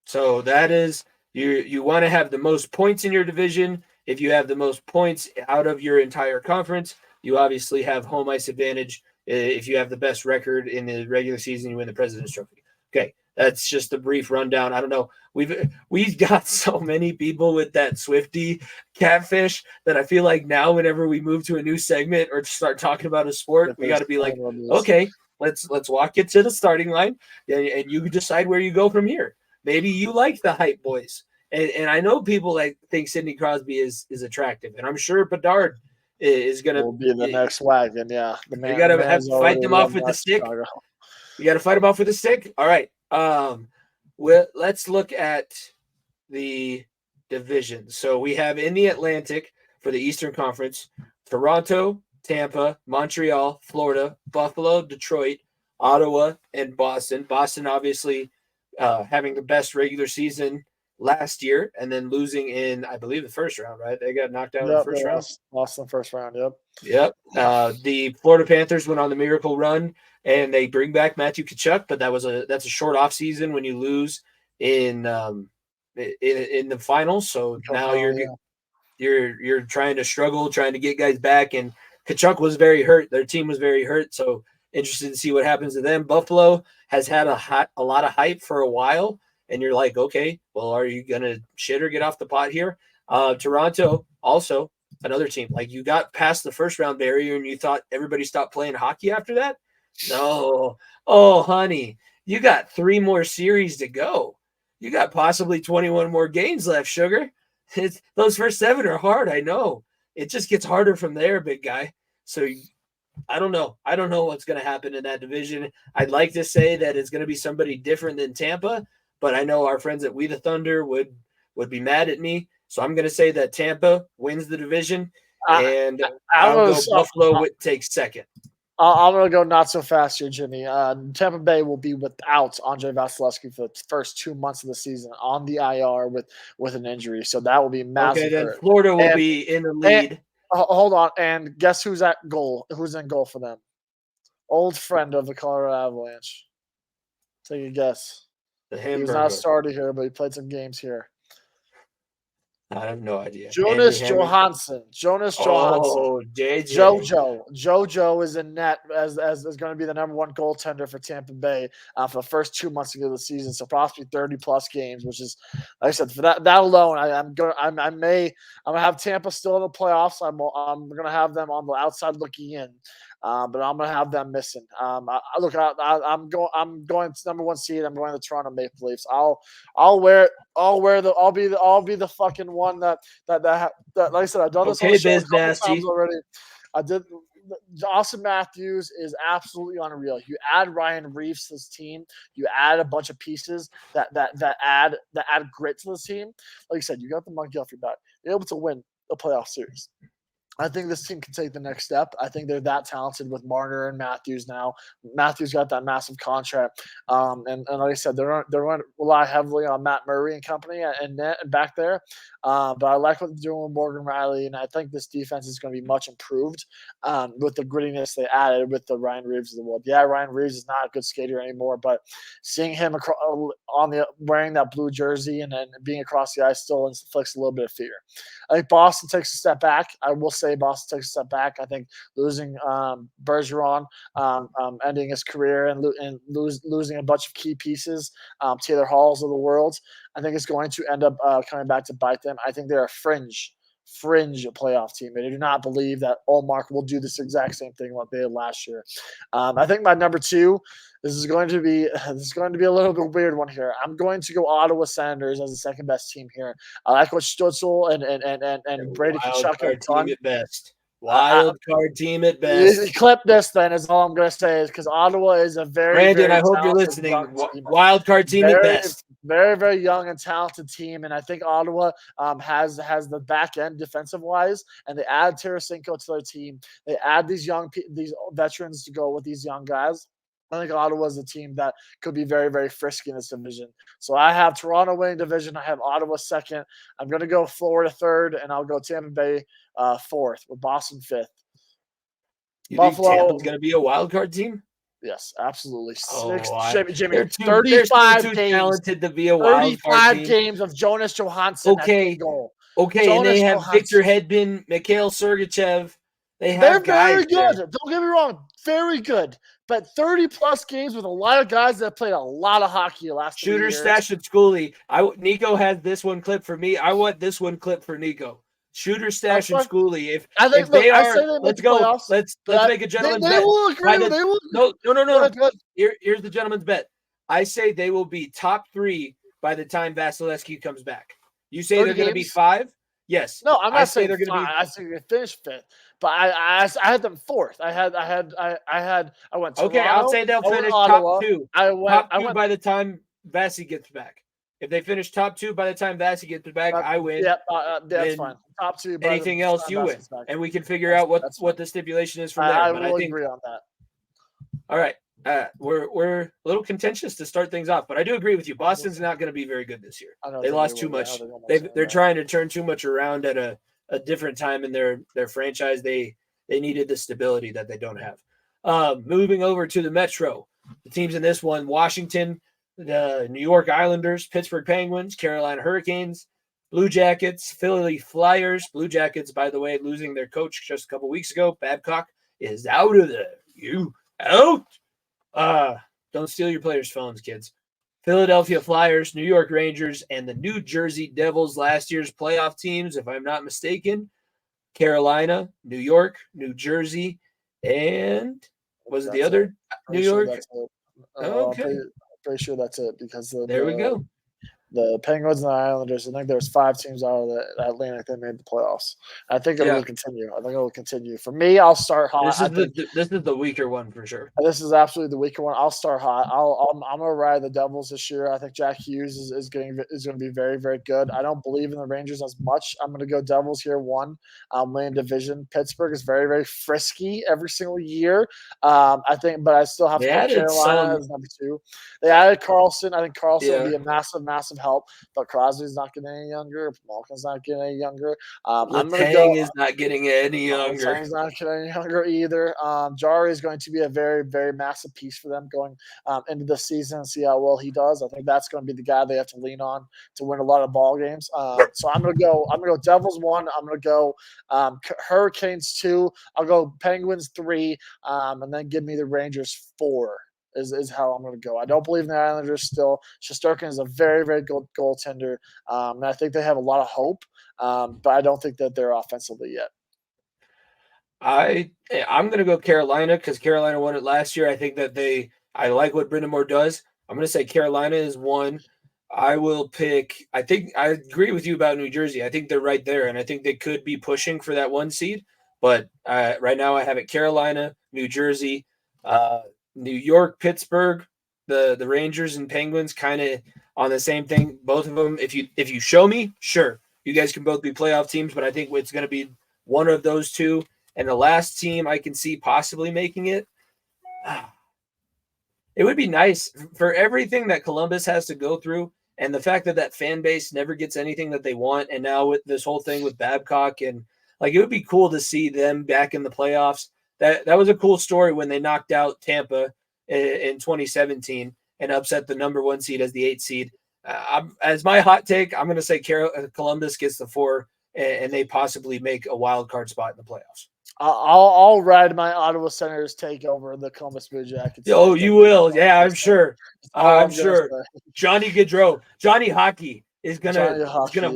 So that is... You want to have the most points in your division. If you have the most points out of your entire conference, you obviously have home ice advantage. If you have the best record in the regular season, you win the President's Trophy. Okay, that's just a brief rundown. I don't know. We've got so many people with that Swiftie catfish that I feel like now whenever we move to a new segment or start talking about a sport, we got to be like, okay, let's walk it to the starting line, and you can decide where you go from here. Maybe you like the hype boys. And I know people think Sidney Crosby is attractive. And I'm sure Bedard is going to be the next wagon. Yeah. You got to fight them off with the stick. You got to fight them off with the stick. All right. Let's look at the division. So we have in the Atlantic for the Eastern Conference, Toronto, Tampa, Montreal, Florida, Buffalo, Detroit, Ottawa, and Boston. Boston obviously having the best regular season last year and then losing in, I believe, the first round, right? They got knocked out in the first round. Lost in the first round, Yep. The Florida Panthers went on the miracle run and they bring back Matthew Tkachuk, but that's a short off season when you lose in the finals. So now you're you're trying to struggle, trying to get guys back. And Kachuk was very hurt. Their team was very hurt. So interested to see what happens to them. Buffalo has had a lot of hype for a while. And you're like, okay, well, are you going to shit or get off the pot here? Toronto, also another team. Like, you got past the first round barrier and you thought everybody stopped playing hockey after that? No. Oh, honey, you got 3 more series to go. You got possibly 21 more games left, sugar. Those first 7 are hard, I know. It just gets harder from there, big guy. So I don't know. I don't know what's going to happen in that division. I'd like to say that it's going to be somebody different than Tampa, but I know our friends at We the Thunder would be mad at me. So I'm going to say that Tampa wins the division, and I'll go Buffalo takes second. I'm going to go not so fast here, Jimmy. Tampa Bay will be without Andre Vasilevsky for the first 2 months of the season on the IR with an injury. So that will be massive. Okay, then Florida will be in the lead. Hold on. And guess who's at goal? Who's in goal for them? Old friend of the Colorado Avalanche. Take a guess. He was not started here, but he played some games here. I have no idea. Jonas Johansson. Oh, JJ. JoJo is in net as going to be the number 1 goaltender for Tampa Bay for the first 2 months of the season. So possibly 30+ games, which is, like I said, for that alone, I'm gonna have Tampa still in the playoffs. I'm gonna have them on the outside looking in. But I'm gonna have them missing. I'm going to number 1 seed. I'm going to the Toronto Maple Leafs. I'll be the fucking one that like I said, I've done this on the show a couple times already. I did. Austin Matthews is absolutely unreal. You add Ryan Reeves to this team. You add a bunch of pieces that add grit to this team. Like I said, you got the monkey off your back. You're able to win a playoff series. I think this team can take the next step. I think they're that talented with Marner and Matthews now. Matthews got that massive contract. And like I said, they're going to rely heavily on Matt Murray and company and net and back there. But I like what they're doing with Morgan Riley, and I think this defense is going to be much improved with the grittiness they added with the Ryan Reeves of the world. Yeah, Ryan Reeves is not a good skater anymore, but seeing him wearing that blue jersey and being across the ice still inflicts a little bit of fear. I think Boston takes a step back. I will say Boston takes a step back. I think losing Bergeron, ending his career and losing a bunch of key pieces, Taylor Halls of the world, I think it's going to end up coming back to bite them. I think they're a fringe playoff team. And I do not believe that Ullmark will do this exact same thing like they did last year. I think my number 2, this is going to be a little bit weird one here. I'm going to go Ottawa Senators as the second best team here. I like what Stutzel and Brady Tkachuk have done. At best. Wild card team at best. Clip this then is all I'm going to say is because Ottawa is a Brandon, I hope you're listening. Wild card team at best. Very, very young and talented team, and I think Ottawa has the back end defensive wise, and they add Tarasenko to their team. They add these veterans to go with these young guys. I think Ottawa is a team that could be very, very frisky in this division. So I have Toronto winning division. I have Ottawa second. I'm going to go Florida third, and I'll go Tampa Bay fourth with Boston fifth. You Buffalo, think Tampa's going to be a wild card team? Yes, absolutely. Jimmy, 35 games. Talented to be a wild card team. 35 games of Jonas Johansson. Okay, goal. Okay, and they have Victor Hedman, Mikhail Sergachev. They're very good. Don't get me wrong, very good. But 30+ games with a lot of guys that played a lot of hockey last year. Shooter Stash and Schooley. Niko has this one clip for me. I want this one clip for Niko. Shooter Stash and Schooley. If they are, let's go. Let's make a gentleman's bet. They will agree. They will. No. Here's the gentleman's bet. I say they will be top 3 by the time Vasilevsky comes back. You say they're going to be 5? Yes. No, I'm not saying they're going to be. I think they finish 5th. But I had them 4th. I went. Toronto, okay, I'll say they'll finish top 2. I went by the time Vasi gets back. If they finish top 2 by the time Vasi gets back, I win. Yeah, that's fine. Top 2. Anything else, you win, and we can figure out what the stipulation is from there. I will agree on that. All right, we're a little contentious to start things off, but I do agree with you. Boston's not going to be very good this year. They lost too much. They're trying to turn too much around at a different time in their franchise. They needed the stability that they don't have. Moving over to the Metro, the teams in this one: Washington, the New York Islanders, Pittsburgh Penguins, Carolina Hurricanes, Blue Jackets, Philly Flyers. Blue Jackets, by the way, losing their coach just a couple weeks ago. Babcock is out of there. You out. Don't steal your players' phones, kids. Philadelphia Flyers, New York Rangers, and the New Jersey Devils, last year's playoff teams, if I'm not mistaken. Carolina, New York, New Jersey, and was it the other? New York? Okay. I'm pretty sure that's it because there we go. The Penguins and the Islanders, I think there's 5 teams out of the Atlantic that made the playoffs. I think it will continue. For me, I'll start hot. This is the weaker one for sure. This is absolutely the weaker one. I'll start hot. I'm gonna ride the Devils this year. I think Jack Hughes is going to be very, very good. I don't believe in the Rangers as much. I'm gonna go Devils here. Winning division. Pittsburgh is very, very frisky every single year. I think, but I still have to put Carolina as number 2. They added Carlson. I think Carlson will be a massive, massive help, but Crosby's not getting any younger. Malkin's not getting any younger. Letang is not getting any younger. Letang's not getting any younger either. Jari is going to be a very, very massive piece for them going into the season and see how well he does. I think that's going to be the guy they have to lean on to win a lot of ball games. So I'm gonna go Devils 1. I'm gonna go Hurricanes 2. I'll go Penguins 3, and then give me the Rangers 4. Is how I'm going to go. I don't believe in the Islanders still. Shesterkin is a very, very good goaltender, and I think they have a lot of hope, but I don't think that they're offensively yet. I'm going to go Carolina because Carolina won it last year. I think that I like what Brendan Moore does. I'm going to say Carolina is 1. I will pick – I think I agree with you about New Jersey. I think they're right there, and I think they could be pushing for that 1 seed. But right now I have it Carolina, New Jersey, New York, Pittsburgh, the Rangers and Penguins kind of on the same thing. Both of them, if you show me, sure, you guys can both be playoff teams, but I think it's going to be one of those 2. And the last team I can see possibly making it, it would be nice for everything that Columbus has to go through and the fact that fan base never gets anything that they want. And now with this whole thing with Babcock and it would be cool to see them back in the playoffs. That was a cool story when they knocked out Tampa in 2017 and upset the number 1 seed as the 8th seed. As my hot take, I'm going to say Columbus gets the 4 and they possibly make a wild card spot in the playoffs. I'll ride my Ottawa Senators take over the Columbus Blue Jackets. Oh, you will? Yeah, I'm sure. I'm sure. Johnny Gaudreau, Johnny Hockey is gonna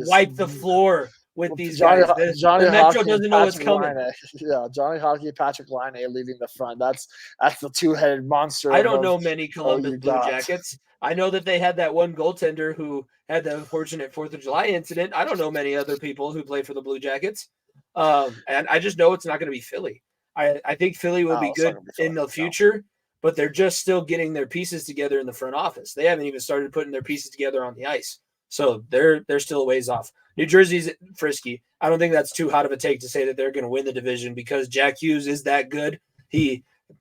wipe the floor with these guys. Johnny the Metro doesn't know what's coming. Yeah, Johnny Hockey, Patrick Laine leaving the front. That's the 2-headed monster. I don't know many Columbus Blue Jackets. I know that they had that one goaltender who had the unfortunate 4th of July incident. I don't know many other people who play for the Blue Jackets. And I just know it's not going to be Philly. I think Philly will be good in the future, but they're just still getting their pieces together in the front office. They haven't even started putting their pieces together on the ice. So they're still a ways off. New Jersey's frisky. I don't think that's too hot of a take to say that they're going to win the division because Jack Hughes is that good.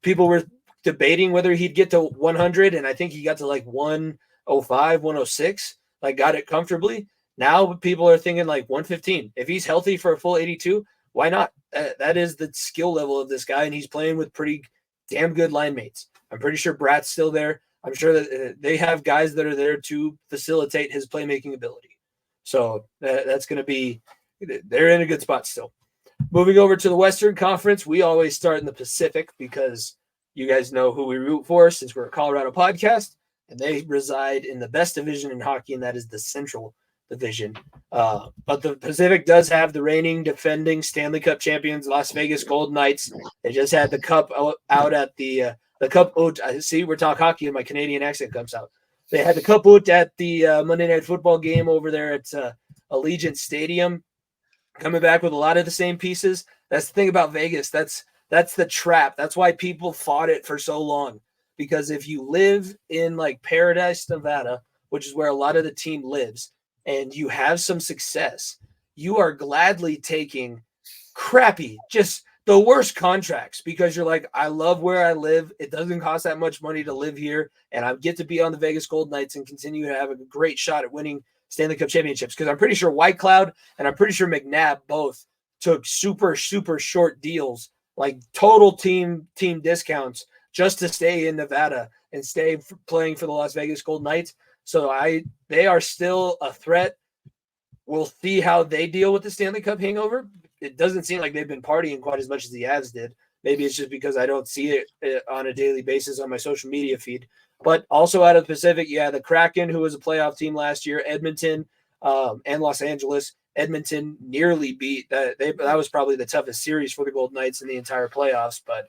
People were debating whether he'd get to 100, and I think he got to 105, 106, got it comfortably. Now people are thinking 115. If he's healthy for a full 82, why not? That is the skill level of this guy, and he's playing with pretty damn good line mates. I'm pretty sure Bratt's still there. I'm sure that they have guys that are there to facilitate his playmaking ability. So that's going to be – they're in a good spot still. Moving over to the Western Conference, we always start in the Pacific because you guys know who we root for since we're a Colorado podcast, and they reside in the best division in hockey, and that is the Central Division. But the Pacific does have the reigning defending Stanley Cup champions, Las Vegas Golden Knights. They just had the cup out at the cup. See, we're talking hockey and my Canadian accent comes out. They had the cup out at the Monday Night Football game over there at Allegiant Stadium, coming back with a lot of the same pieces. That's the thing about Vegas. That's the trap. That's why people fought it for so long. Because if you live in Paradise, Nevada, which is where a lot of the team lives, and you have some success, you are gladly taking crappy, just the worst contracts because you're I love where I live. It doesn't cost that much money to live here, and I get to be on the Vegas Golden Knights and continue to have a great shot at winning Stanley Cup championships because I'm pretty sure White Cloud and I'm pretty sure McNabb both took super, super short deals, total team discounts just to stay in Nevada and stay playing for the Las Vegas Golden Knights. So they are still a threat. we'll see how they deal with the Stanley Cup hangover. It doesn't seem like they've been partying quite as much as the Avs did. Maybe it's just because I don't see it on a daily basis on my social media feed. But also out of the Pacific, the Kraken, who was a playoff team last year, Edmonton, and Los Angeles. Edmonton nearly beat that. That was probably the toughest series for the Golden Knights in the entire playoffs, but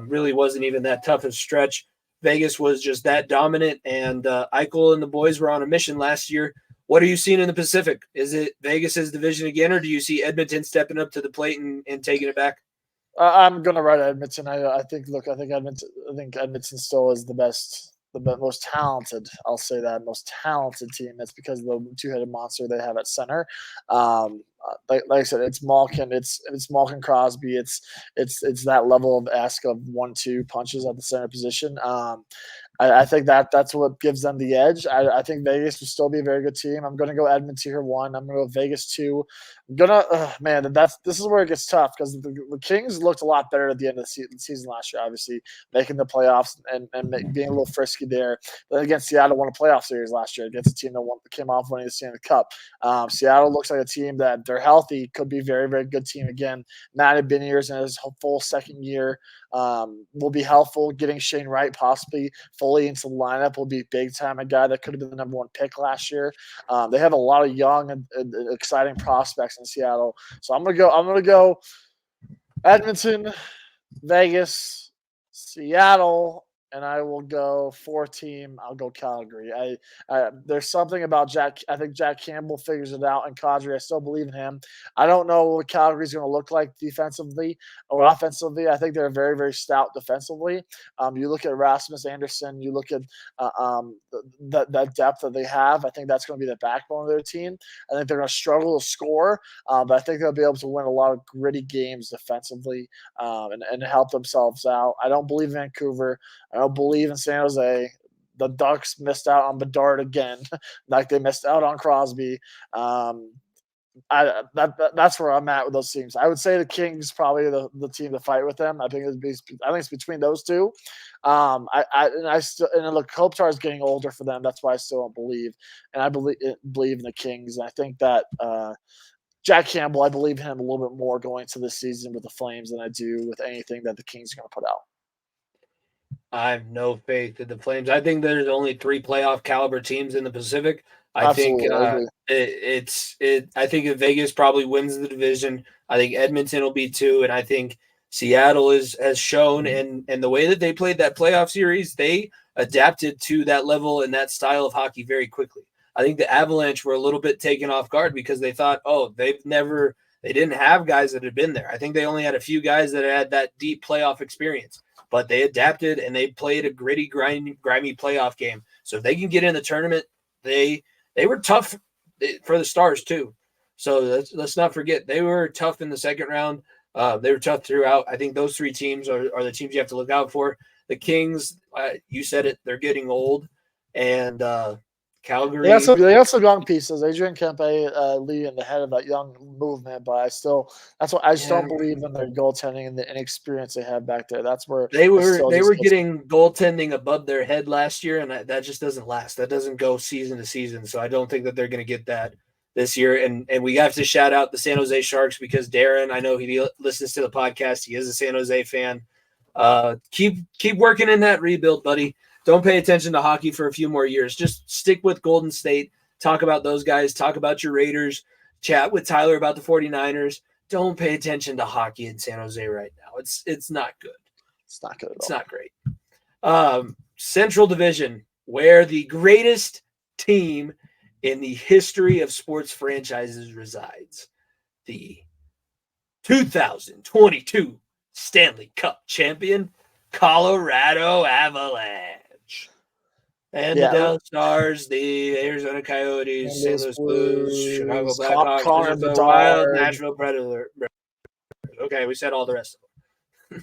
really wasn't even that tough a stretch. Vegas was just that dominant, and Eichel and the boys were on a mission last year. What are you seeing in the Pacific? Is it Vegas's division again, or do you see Edmonton stepping up to the plate and taking it back? I'm gonna write Edmonton. I think Edmonton still is the most talented. I'll say that most talented team. That's because of the two-headed monster they have at center. Like I said, it's Malkin, it's Malkin Crosby. It's that level of ask of 1-2 punches at the center position. I think that's what gives them the edge. I think Vegas will still be a very good team. I'm going to go Edmonton here 1. I'm going to go Vegas 2. I'm gonna this is where it gets tough because the Kings looked a lot better at the end of the season last year. Obviously, making the playoffs and being a little frisky there. But again, Seattle won a playoff series last year against a team that came off winning the Stanley Cup. Seattle looks like a team that they're healthy, could be a very, very good team again. Matty Beniers in his full second year will be helpful. Getting Shane Wright possibly fully into the lineup will be big time. A guy that could have been the number 1 pick last year. They have a lot of young and exciting prospects in Seattle. So I'm gonna go Edmonton, Vegas, Seattle, and I will go 4-team. I'll go Calgary. There's something about Jack. I think Jack Campbell figures it out, and Kadri, I still believe in him. I don't know what Calgary's going to look like defensively or offensively. I think they're very, very stout defensively. You look at Rasmus Anderson. You look at that depth that they have. I think that's going to be the backbone of their team. I think they're going to struggle to score, but I think they'll be able to win a lot of gritty games defensively and help themselves out. I don't believe in Vancouver. I don't believe in San Jose. The Ducks missed out on Bedard again, like they missed out on Crosby. That's where I'm at with those teams. I would say the Kings probably the team to fight with them. I think it's between those two. And look, Kopitar is getting older for them. That's why I still don't believe. And I believe in the Kings. And I think that Jack Campbell, I believe in him a little bit more going to this season with the Flames than I do with anything that the Kings are going to put out. I have no faith in the Flames. I think there's only 3 playoff caliber teams in the Pacific. I think if Vegas probably wins the division, I think Edmonton will be 2, and I think Seattle has shown and the way that they played that playoff series, they adapted to that level and that style of hockey very quickly. I think the Avalanche were a little bit taken off guard because they thought, they didn't have guys that had been there. I think they only had a few guys that had that deep playoff experience. But they adapted and they played a gritty, grimy playoff game. So if they can get in the tournament, they were tough for the Stars too. So let's not forget they were tough in the second round. They were tough throughout. I think those 3 teams are the teams you have to look out for. The Kings, you said it, they're getting old, and Calgary. They have some young pieces. Adrian Kempe leading the head of that young movement, but I just don't believe in their goaltending and the inexperience they have back there. That's where they were getting goaltending above their head last year, and that just doesn't last. That doesn't go season to season. So I don't think that they're going to get that this year. And we have to shout out the San Jose Sharks because Darren, I know he listens to the podcast. He is a San Jose fan. Keep working in that rebuild, buddy. Don't pay attention to hockey for a few more years. Just stick with Golden State. Talk about those guys. Talk about your Raiders. Chat with Tyler about the 49ers. Don't pay attention to hockey in San Jose right now. It's not good. It's not good at all. It's not great. Central Division, where the greatest team in the history of sports franchises resides. The 2022 Stanley Cup champion, Colorado Avalanche. And the Dallas Stars, the Arizona Coyotes, St. Louis Blues, Chicago Blackhawks, the Wild, Nashville Predators. Okay, we said all the rest of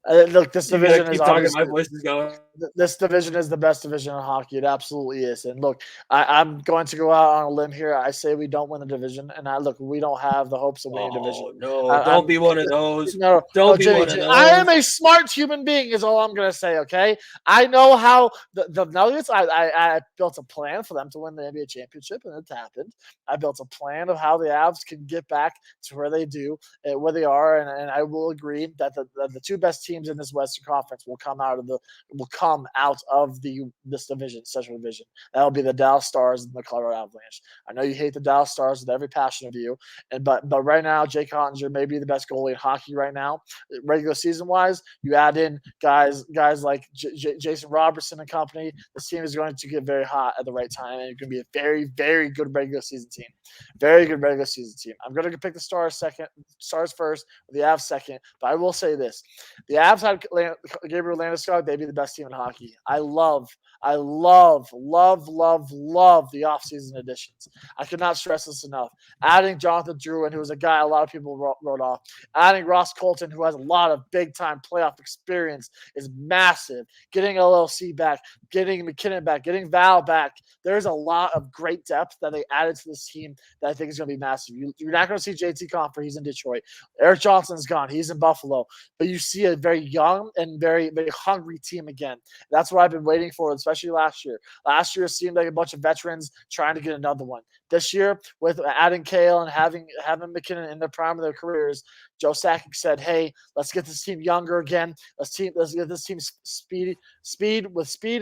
them. Look, this division is talking. My voice is going. this division is the best division in hockey. It absolutely is. And look, I'm going to go out on a limb here. I say we don't win the division, and we don't have the hopes of winning a division. No, don't be one of those. No, don't be Jimmy, one of those. I am a smart human being, is all I'm going to say. Okay, I know how the Nuggets. I built a plan for them to win the NBA championship, and it's happened. I built a plan of how the Avs can get back to where they are, and I will agree that the two best teams in this Western Conference will come out of this division, Central Division. That'll be the Dallas Stars and the Colorado Avalanche. I know you hate the Dallas Stars with every passion of you, but right now, Jake Ottinger may be the best goalie in hockey right now, regular season wise. You add in guys like Jason Robertson and company. This team is going to get very hot at the right time, and it's going to be a very, very good regular season team. Very good regular season team. I'm going to pick the Stars first, the Avs second. But I will say this: the Avs had Gabriel Landeskog. They'd be the best team in hockey. I love the offseason additions. I could not stress this enough. Adding Jonathan Drouin, who was a guy a lot of people wrote off. Adding Ross Colton, who has a lot of big-time playoff experience, is massive. Getting LLC back, getting McKinnon back, getting Val back. There's a lot of great depth that they added to this team that I think is going to be massive. You're not going to see JT Compher. He's in Detroit. Eric Johnson's gone. He's in Buffalo. But you see a very young and very, very hungry team again. That's what I've been waiting for, especially last year. Last year seemed like a bunch of veterans trying to get another one. This year, with adding Kale and having McKinnon in the prime of their careers, Joe Sakic said, "Hey, let's get this team younger again. Let's get this team speed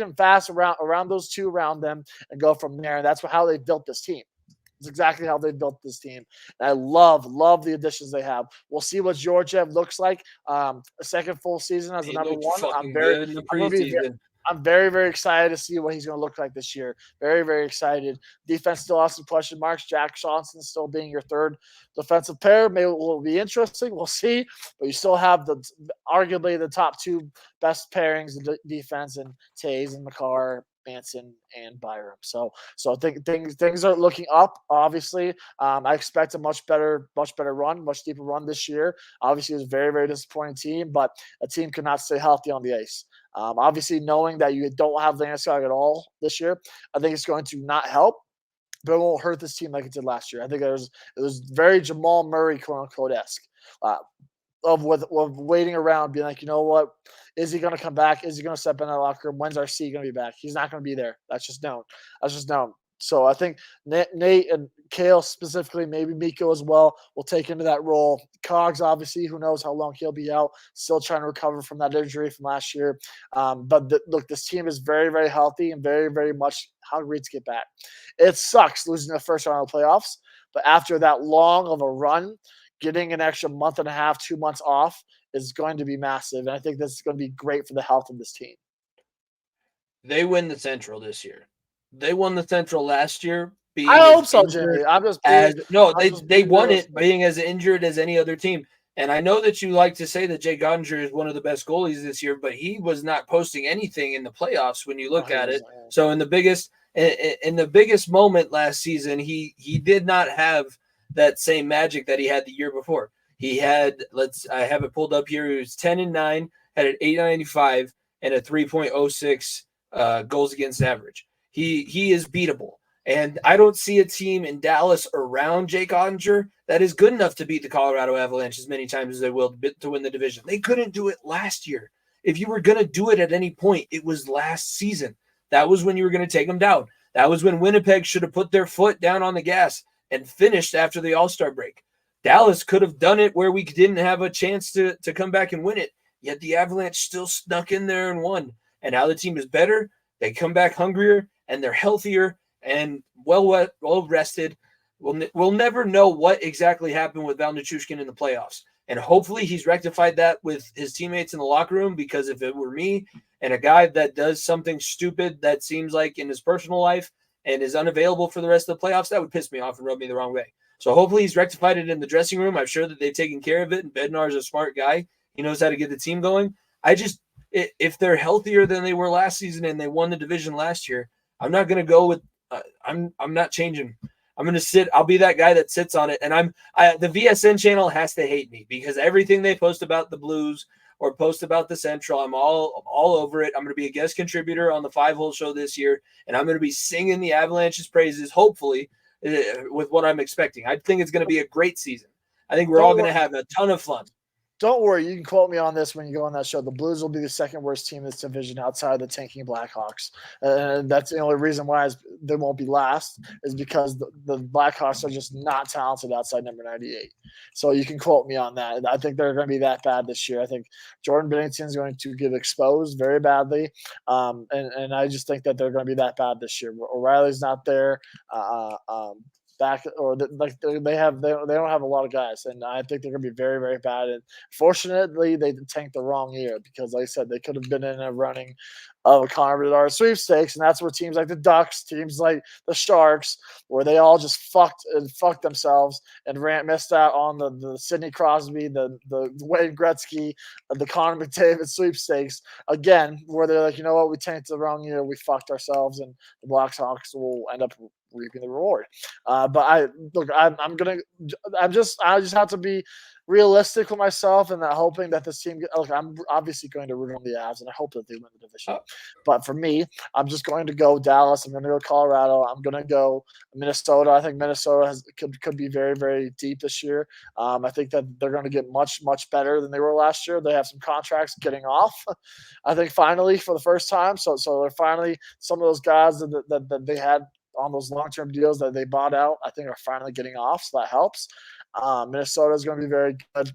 and fast around those two around them, and go from there." And that's how they built this team. It's exactly how they built this team. And I love the additions they have. We'll see what Georgiev looks like. A second full season as the number one. I'm very, very excited to see what he's going to look like this year. Very, very excited. Defense still has some question marks. Jack Johnson still being your third defensive pair will be interesting. We'll see. But you still have arguably the top two best pairings in defense, and Taves and McCarr, Manson, and Byram. So I think things are looking up. Obviously, I expect a much better run, much deeper run this year. Obviously, it was a very, very disappointing team, but a team cannot stay healthy on the ice. Obviously, knowing that you don't have Landeskog at all this year, I think it's going to not help, but it won't hurt this team like it did last year. I think it was very Jamal Murray, quote unquote, esque. Of waiting around, being like, you know what, is he going to come back? Is he going to step in that locker room? When's our C going to be back? He's not going to be there. That's just known. So I think Nate and Kale specifically, maybe Mikko as well, will take into that role. Cogs, obviously, who knows how long he'll be out, still trying to recover from that injury from last year. But look, this team is very, very healthy and very, very much hungry to get back. It sucks losing the first round of the playoffs, but after that long of a run, getting an extra month and a half, 2 months off is going to be massive. And I think this is going to be great for the health of this team. They win the Central this year. They won the Central last year. I hope so, Jimmy. They won it being as injured as any other team. And I know that you like to say that Jake Ottinger is one of the best goalies this year, but he was not posting anything in the playoffs when you look at it. So in the biggest moment last season, he did not have that same magic that he had the year before. He had, I have it pulled up here. He was 10-9, had an .895 and a 3.06 goals against average. He is beatable. And I don't see a team in Dallas around Jake Ottinger that is good enough to beat the Colorado Avalanche as many times as they will to win the division. They couldn't do it last year. If you were going to do it at any point, it was last season. That was when you were going to take them down. That was when Winnipeg should have put their foot down on the gas and finished after the All-Star break. Dallas could have done it where we didn't have a chance to come back and win it, yet the Avalanche still snuck in there and won. And now the team is better. They come back hungrier, and they're healthier and well rested. We'll never know what exactly happened with Val Nichushkin in the playoffs. And hopefully he's rectified that with his teammates in the locker room, because if it were me and a guy that does something stupid that seems like in his personal life and is unavailable for the rest of the playoffs, that would piss me off and rub me the wrong way. So hopefully he's rectified it in the dressing room. I'm sure that they've taken care of it, and Bednar is a smart guy. He knows how to get the team going. If they're healthier than they were last season and they won the division last year, I'm not going to go with I'm not changing. I'm going to sit. I'll be that guy that sits on it. And the VSN channel has to hate me because everything they post about the Blues or post about the Central. I'm all over it. I'm going to be a guest contributor on the 5-Hole Show this year, and I'm going to be singing the Avalanche's praises, hopefully, with what I'm expecting. I think it's going to be a great season. I think we're all going to have a ton of fun. Don't worry, you can quote me on this when you go on that show. The Blues will be the second worst team in this division outside the tanking Blackhawks. And that's the only reason why they won't be last is because the Blackhawks are just not talented outside number 98. So you can quote me on that. I think they're going to be that bad this year. I think Jordan Binnington is going to get exposed very badly. And I just think that they're going to be that bad this year. O'Reilly's not there. Back or they don't have a lot of guys, and I think they're going to be very, very bad. And fortunately, they tanked the wrong year because, like I said, they could have been in a running of a Connor Bedard sweepstakes, and that's where teams like the Ducks, teams like the Sharks, where they all just fucked themselves and missed out on the Sidney Crosby, the Wayne Gretzky, the Connor McDavid sweepstakes again, where they're like, you know what, we tanked the wrong year, we fucked ourselves, and the Blackhawks will end up reaping the reward. But I just have to be realistic with myself and hoping that this team. Look, I'm obviously going to root on the Avs, and I hope that they win the division. But for me, I'm just going to go Dallas. I'm going to go Colorado. I'm going to go Minnesota. I think Minnesota could be very, very deep this year. I think that they're going to get much, much better than they were last year. They have some contracts getting off. I think finally for the first time. So they're finally some of those guys that they had on those long-term deals that they bought out, I think are finally getting off, so that helps. Minnesota is going to be very good.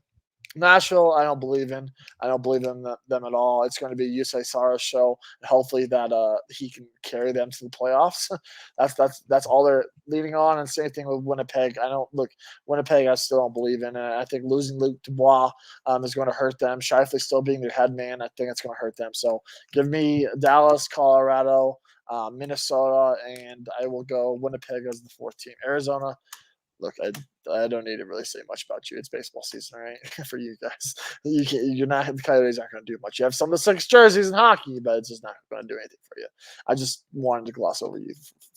Nashville, I don't believe in. I don't believe in them at all. It's going to be Yusei Sara's show, and hopefully that he can carry them to the playoffs. That's all they're leaning on. And same thing with Winnipeg. Winnipeg, I still don't believe in. And I think losing Luc Dubois is going to hurt them. Shifley still being their head man, I think it's going to hurt them. So give me Dallas, Colorado, Minnesota, and I will go Winnipeg as the fourth team. Arizona, look, I don't need to really say much about you. It's baseball season, right? For you guys, the Coyotes aren't going to do much. You have some of the 6 jerseys in hockey, but it's just not going to do anything for you. I just wanted to gloss over you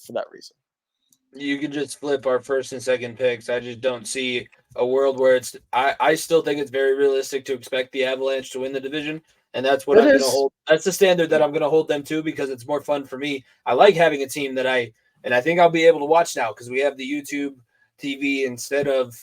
for that reason. You can just flip our first and second picks. I just don't see a world where it's. I still think it's very realistic to expect the Avalanche to win the division. And that's what I'm going to hold. That's the standard that I'm going to hold them to because it's more fun for me. I like having a team that I think I'll be able to watch now because we have the YouTube TV instead of,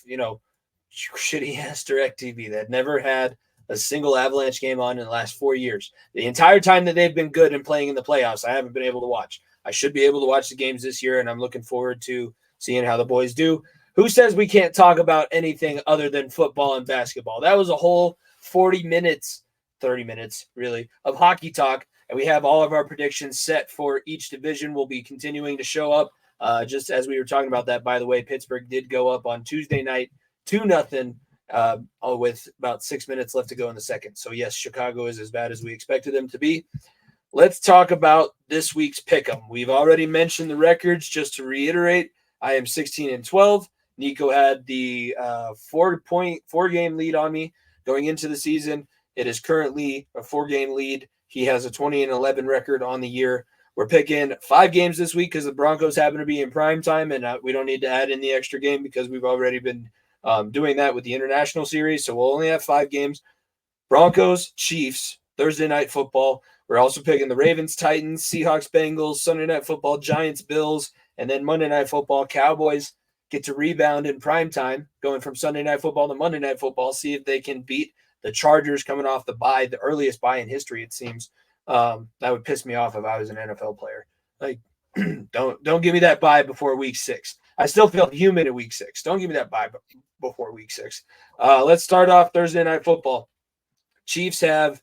shitty ass direct TV that never had a single Avalanche game on in the last 4 years. The entire time that they've been good and playing in the playoffs, I haven't been able to watch. I should be able to watch the games this year, and I'm looking forward to seeing how the boys do. Who says we can't talk about anything other than football and basketball? That was a whole 30 minutes, really, of hockey talk. And we have all of our predictions set for each division. We'll be continuing to show up. Just as we were talking about that, by the way, Pittsburgh did go up on Tuesday night 2-0 with about 6 minutes left to go in the second. So, yes, Chicago is as bad as we expected them to be. Let's talk about this week's pick'em. We've already mentioned the records. Just to reiterate, I am 16-12. Niko had the 4-game lead on me going into the season. It is currently a 4-game lead. He has a 20-11 record on the year. We're picking 5 games this week because the Broncos happen to be in prime time, and we don't need to add in the extra game because we've already been doing that with the international series. So we'll only have 5 games. Broncos, Chiefs, Thursday night football. We're also picking the Ravens, Titans, Seahawks, Bengals, Sunday night football, Giants, Bills, and then Monday night football. Cowboys get to rebound in prime time, going from Sunday night football to Monday night football, see if they can beat the Chargers coming off the bye, the earliest bye in history, it seems. That would piss me off if I was an NFL player. Like, don't give me that bye before week 6. I still feel human at week 6. Don't give me that bye before week 6. Let's start off Thursday night football. Chiefs have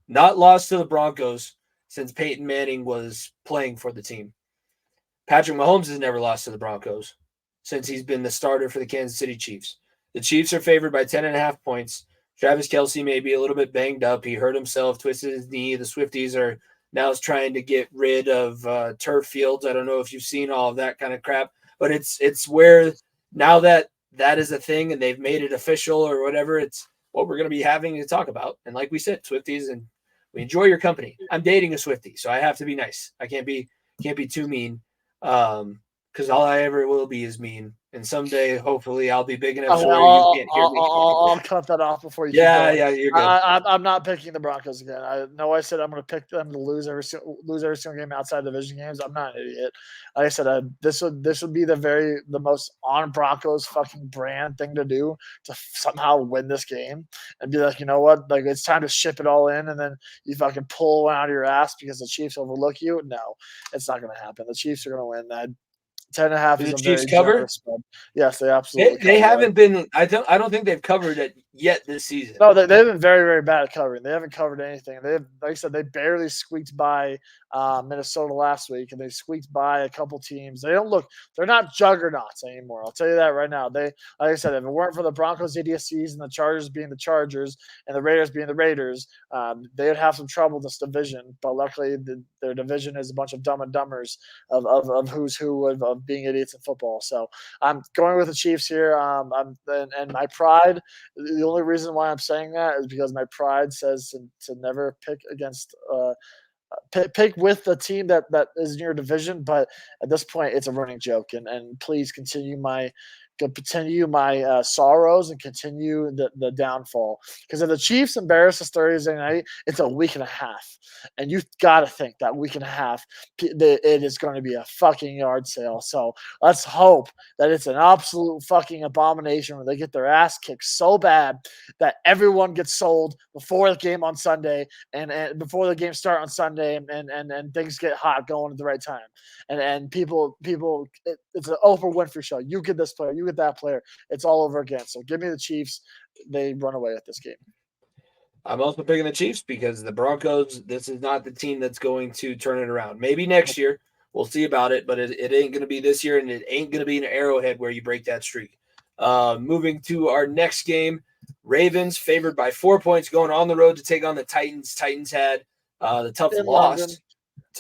not lost to the Broncos since Peyton Manning was playing for the team. Patrick Mahomes has never lost to the Broncos since he's been the starter for the Kansas City Chiefs. The Chiefs are favored by 10.5 points. Travis Kelce may be a little bit banged up. He hurt himself, twisted his knee. The Swifties are now trying to get rid of turf fields. I don't know if you've seen all of that kind of crap, but it's where now that is a thing and they've made it official or whatever, it's what we're going to be having to talk about. And like we said, Swifties, and we enjoy your company. I'm dating a Swiftie, so I have to be nice. I can't be too mean because because all I ever will be is mean. And someday, hopefully, I'll be big enough to where you can't hear me. I'll cut that off before you. Yeah, you're good. I'm not picking the Broncos again. I know I said I'm going to pick them to lose every single game outside division games. I'm not an idiot. Like I said, this would be the most on Broncos fucking brand thing to do, to somehow win this game and be like, you know what, like it's time to ship it all in, and then you fucking pull one out of your ass because the Chiefs overlook you. No, it's not going to happen. The Chiefs are going to win. 10.5 is a Chiefs very cover? generous spread. Yes, they absolutely. They haven't been. I don't think they've covered it yet this season. No, they've been very, very bad at covering. They haven't covered anything. Like I said, they barely squeaked by Minnesota last week, and they squeaked by a couple teams. They're not juggernauts anymore. I'll tell you that right now. Like I said, if it weren't for the Broncos idiocies and the Chargers being the Chargers and the Raiders being the Raiders, they would have some trouble in this division. But luckily, their division is a bunch of dumb and dumbers of who's who of being idiots in football. So I'm going with the Chiefs here. And my pride. The only reason why I'm saying that is because my pride says to never pick against pick with the team that is in your division, but at this point it's a running joke, and please continue my sorrows and continue the downfall, because if the Chiefs embarrass us Thursday night, it's a week and a half, and you've got to think that week and a half it is going to be a fucking yard sale. So let's hope that it's an absolute fucking abomination where they get their ass kicked so bad that everyone gets sold before the game on Sunday and before the game start on Sunday, and things get hot going at the right time, and people it's an Oprah Winfrey show. You get this player, you get that player, it's all over again. So give me the Chiefs. They run away with this game. I'm also picking the Chiefs because the Broncos, this is not the team that's going to turn it around. Maybe next year, we'll see about it, but it ain't going to be this year, and it ain't going to be an Arrowhead where you break that streak. Moving to our next game, Ravens favored by 4 points going on the road to take on the Titans. Titans had the tough loss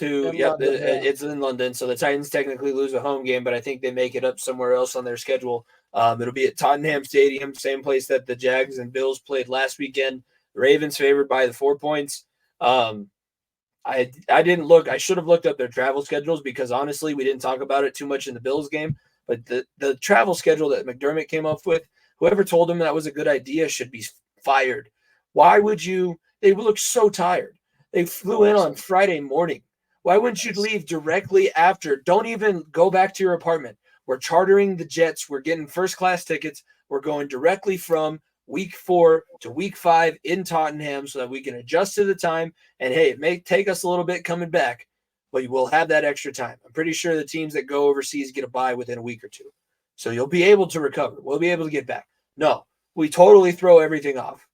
it's in London, so the Titans technically lose a home game, but I think they make it up somewhere else on their schedule. It'll be at Tottenham Stadium, same place that the Jags and Bills played last weekend. The Ravens favored by the 4 points. I didn't look. I should have looked up their travel schedules because honestly, we didn't talk about it too much in the Bills game. But the travel schedule that McDermott came up with, whoever told him that was a good idea should be fired. Why would you? They look so tired. They flew in on Friday morning. Why wouldn't you leave directly after? Don't even go back to your apartment. We're chartering the jets. We're getting first-class tickets. We're going directly from week 4 to week 5 in Tottenham so that we can adjust to the time. And, hey, it may take us a little bit coming back, but we'll have that extra time. I'm pretty sure the teams that go overseas get a bye within a week or two. So you'll be able to recover. We'll be able to get back. No, we totally throw everything off.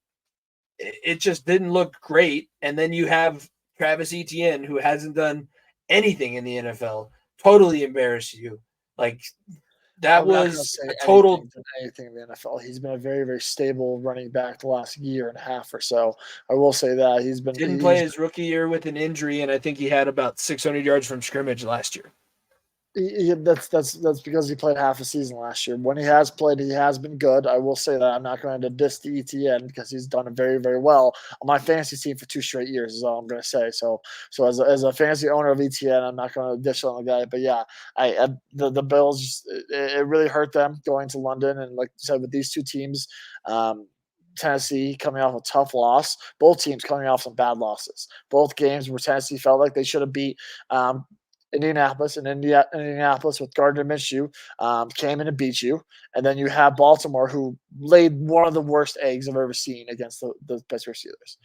It just didn't look great. And then you have Travis Etienne, who hasn't done anything in the NFL, totally embarrass you. Like, that was a total anything in the NFL. He's been a very, very stable running back the last year and a half or so. I will say that he's been play his rookie year with an injury, and I think he had about 600 yards from scrimmage last year. That's because he played half a season last year. When he has played, he has been good. I will say that. I'm not going to diss the ETN because he's done it very, very well on my fantasy team for 2 straight years is all I'm going to say. So as a fantasy owner of ETN, I'm not going to dish on the guy. But yeah, the Bills, it really hurt them going to London. And like you said, with these two teams, Tennessee coming off a tough loss, both teams coming off some bad losses. Both games where Tennessee felt like they should have beat Indianapolis, and Indianapolis with Gardner Minshew came in and beat you. And then you have Baltimore, who laid one of the worst eggs I've ever seen against the Pittsburgh Steelers.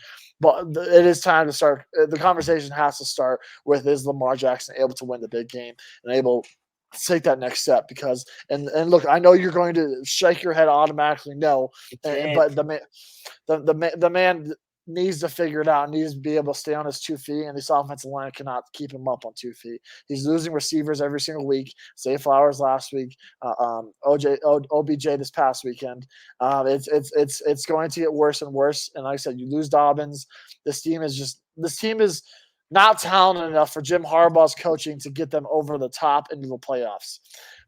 But it is time to start. The conversation has to start with, is Lamar Jackson able to win the big game and able to take that next step? Because and look, I know you're going to shake your head automatically no, but the man needs to figure it out, needs to be able to stay on his 2 feet, and this offensive line cannot keep him up on 2 feet. He's losing receivers every single week. Zay Flowers last week, OBJ this past weekend. It's going to get worse and worse. And like I said, you lose Dobbins. This team is not talented enough for Jim Harbaugh's coaching to get them over the top into the playoffs.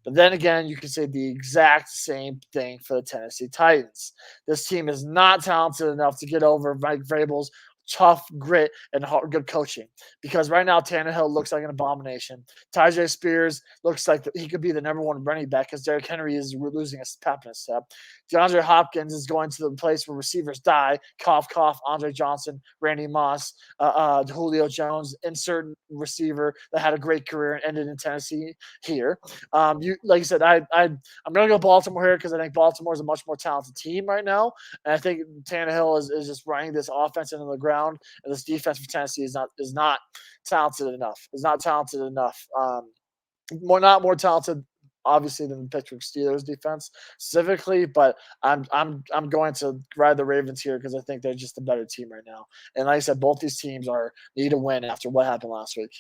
But then again, you can say the exact same thing for the Tennessee Titans. This team is not talented enough to get over Mike Vrabel's tough grit and good coaching. Because right now Tannehill looks like an abomination. Tyjae Spears looks like he could be the number one running back because Derrick Henry is losing a pep in his step. DeAndre Hopkins is going to the place where receivers die. Cough, cough. Andre Johnson, Randy Moss, Julio Jones, insert receiver that had a great career and ended in Tennessee here. Like you said, I'm going to go Baltimore here because I think Baltimore is a much more talented team right now. And I think Tannehill is just running this offense into the ground, and this defense for Tennessee is not talented enough. Is not talented enough. Not more talented, obviously, than the Pittsburgh Steelers defense specifically, but I'm going to ride the Ravens here because I think they're just a better team right now. And like I said, both these teams need a win after what happened last week.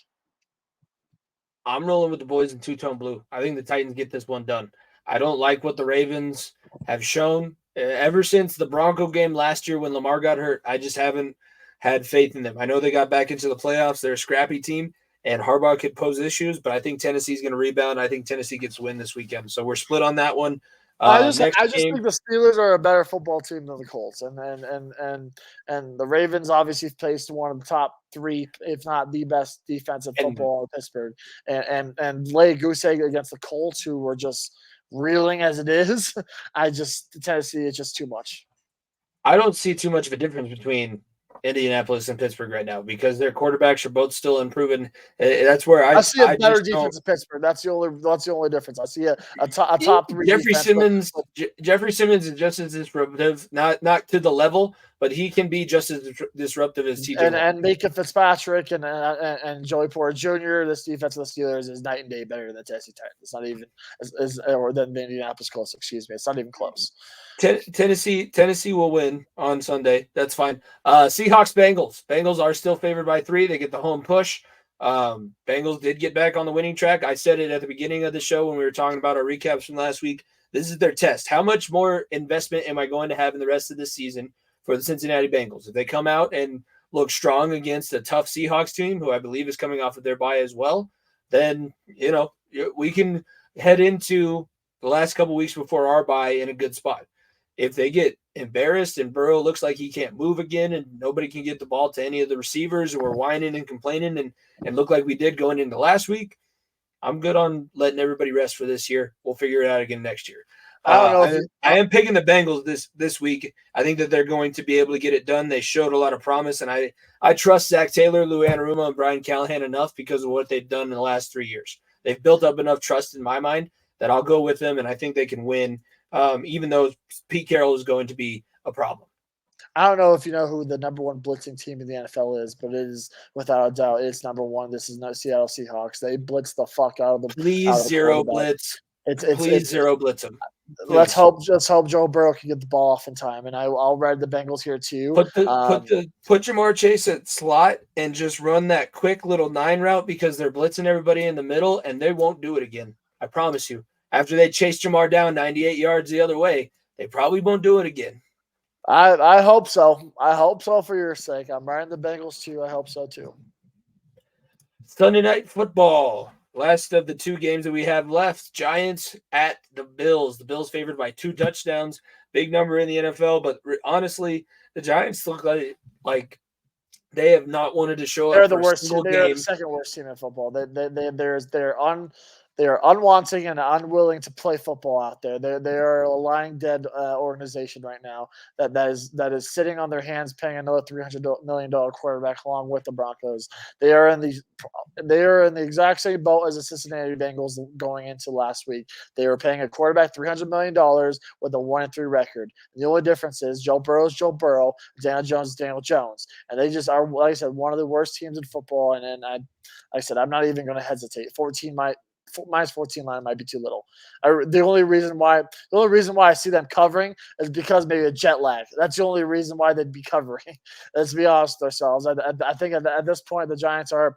I'm rolling with the boys in two-tone blue. I think the Titans get this one done. I don't like what the Ravens have shown. Ever since the Bronco game last year when Lamar got hurt, I just haven't had faith in them. I know they got back into the playoffs. They're a scrappy team, and Harbaugh could pose issues, but I think Tennessee's going to rebound. I think Tennessee gets a win this weekend. So we're split on that one. I just think the Steelers are a better football team than the Colts, and the Ravens obviously placed one of the top three, if not the best defensive football in Pittsburgh, and lay a goose egg against the Colts, who were just reeling as it is. Tennessee is just too much. I don't see too much of a difference between Indianapolis and Pittsburgh right now because their quarterbacks are both still improving. That's where I see a better defense in Pittsburgh. That's the only difference. I see a top three. Jeffrey Simmons is just as disruptive, not to the level, but he can be just as disruptive as TJ. And Micah Fitzpatrick and Joey Porter Jr. This defense of the Steelers is night and day better than Tennessee Titans. It's not even or than the Indianapolis Colts. Excuse me. It's not even close. Tennessee will win on Sunday. That's fine. Seahawks Bengals. Bengals are still favored by 3. They get the home push. Bengals did get back on the winning track. I said it at the beginning of the show when we were talking about our recaps from last week. This is their test. How much more investment am I going to have in the rest of this season for the Cincinnati Bengals? If they come out and look strong against a tough Seahawks team, who I believe is coming off of their bye as well, then, we can head into the last couple weeks before our bye in a good spot. If they get embarrassed and Burrow looks like he can't move again and nobody can get the ball to any of the receivers who are whining and complaining and look like we did going into last week, I'm good on letting everybody rest for this year. We'll figure it out again next year. I am picking the Bengals this week. I think that they're going to be able to get it done. They showed a lot of promise, and I trust Zach Taylor, Lou Anarumo, and Brian Callahan enough because of what they've done in the last 3 years. They've built up enough trust in my mind that I'll go with them, and I think they can win. Even though Pete Carroll is going to be a problem. I don't know if you know who the number one blitzing team in the NFL is, but it is without a doubt it's number one. This is not Seattle Seahawks. They blitz the fuck out of the. Please zero blitz. Please zero blitz them. Let's hope Joe Burrow can get the ball off in time, and I'll ride the Bengals here too. Put Jamar Chase at slot and just run that quick little 9 route because they're blitzing everybody in the middle, and they won't do it again. I promise you. After they chase Jamar down 98 yards the other way, they probably won't do it again. I hope so. I hope so for your sake. I'm riding the Bengals too. I hope so too. Sunday Night Football. Last of the 2 games that we have left. Giants at the Bills. The Bills favored by 2 touchdowns. Big number in the NFL, but honestly, the Giants look like they have not wanted to show up. They're the worst team. They're the second worst team in football. They are unwanting and unwilling to play football out there. They are a lying dead organization right now that is sitting on their hands, paying another $300 million quarterback along with the Broncos. They are in the exact same boat as the Cincinnati Bengals going into last week. They were paying a quarterback $300 million with a 1-3 record. And the only difference is Joe Burrow is Joe Burrow, Daniel Jones is Daniel Jones, and they just are, like I said, one of the worst teams in football. And I'm not even going to hesitate. Minus 14 line might be too little. The only reason why I see them covering is because maybe a jet lag. That's the only reason why they'd be covering. Let's be honest with ourselves. I think at this point the Giants are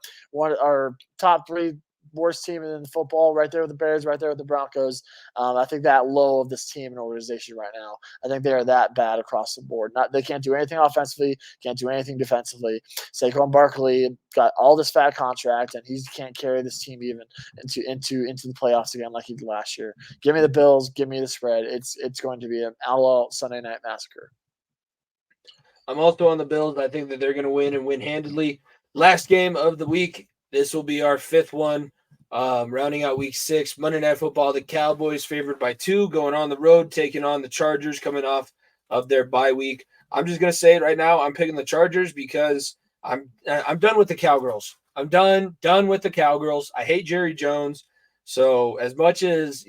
top 3 worst team in football, right there with the Bears, right there with the Broncos. I think that low of this team and organization right now. I think they are that bad across the board. They can't do anything offensively, can't do anything defensively. Saquon Barkley got all this fat contract, and he can't carry this team even into the playoffs again like he did last year. Give me the Bills, give me the spread. It's going to be an all-out Sunday night massacre. I'm also on the Bills. I think that they're going to win and win handedly. Last game of the week. This will be our 5th one. Rounding out week 6, Monday Night Football. The Cowboys favored by 2, going on the road, taking on the Chargers, coming off of their bye week. I'm just going to say it right now. I'm picking the Chargers because I'm done with the Cowgirls. I'm done with the Cowgirls. I hate Jerry Jones. So as much as,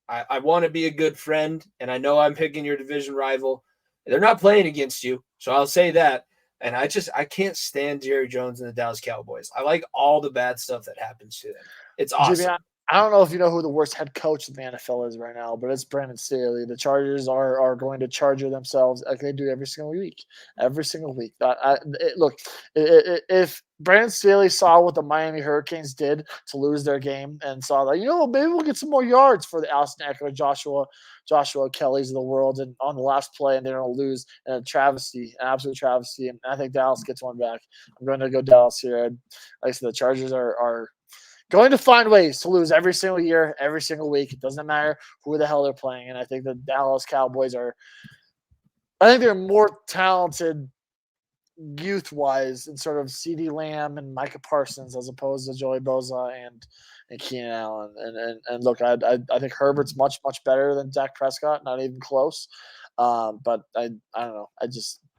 I want to be a good friend, and I know I'm picking your division rival, they're not playing against you. So I'll say that. And I can't stand Jerry Jones and the Dallas Cowboys. I like all the bad stuff that happens to them. It's awesome. Jimmy, I don't know if you know who the worst head coach in the NFL is right now, but it's Brandon Staley. The Chargers are going to charger themselves like they do every single week. Every single week. Look, if Brandon Staley saw what the Miami Hurricanes did to lose their game and saw that, maybe we'll get some more yards for the Austin Eckler, Joshua Kelly's of the world, and on the last play, and they're going to lose, a travesty, an absolute travesty. And I think Dallas gets one back. I'm going to go Dallas here. Like I said, the Chargers are going to find ways to lose every single year, every single week. It doesn't matter who the hell they're playing. And I think the Dallas Cowboys they're more talented youth-wise in sort of CeeDee Lamb and Micah Parsons as opposed to Joey Bosa and Keenan Allen. And look, I think Herbert's much, much better than Dak Prescott, not even close. But I don't know.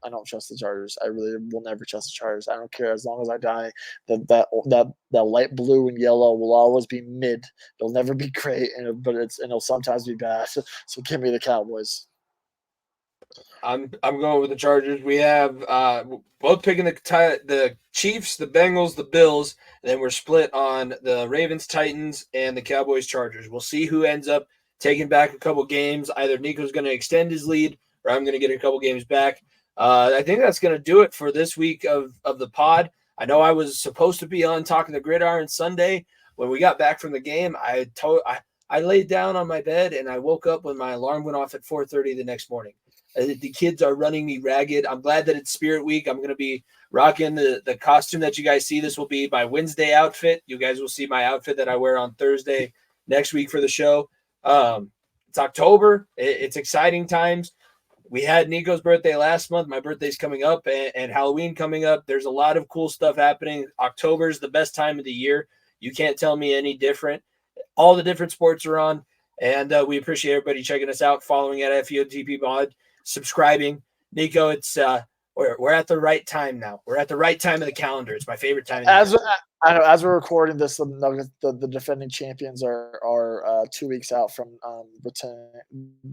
I don't trust the Chargers. I really will never trust the Chargers. I don't care as long as I die. That light blue and yellow will always be mid. It'll never be great, but it'll sometimes be bad. So give me the Cowboys. I'm going with the Chargers. We have both picking the Chiefs, the Bengals, the Bills, and then we're split on the Ravens, Titans, and the Cowboys, Chargers. We'll see who ends up taking back a couple games. Either Nico's going to extend his lead, or I'm going to get a couple games back. I think that's going to do it for this week of the pod. I know I was supposed to be on Talking the Gridiron Sunday. When we got back from the game, I laid down on my bed and I woke up when my alarm went off at 4:30 the next morning. The kids are running me ragged. I'm glad that it's Spirit Week. I'm going to be rocking the costume that you guys see. This will be my Wednesday outfit. You guys will see my outfit that I wear on Thursday next week for the show. It's October. It's exciting times. We had Nico's birthday last month. My birthday's coming up and Halloween coming up. There's a lot of cool stuff happening. October is the best time of the year. You can't tell me any different. All the different sports are on, and we appreciate everybody checking us out, following at FEOTP Mod, subscribing. Nico, it's we're at the right time now. We're at the right time of the calendar. It's my favorite time of the year. As we're recording this, the defending champions are 2 weeks out from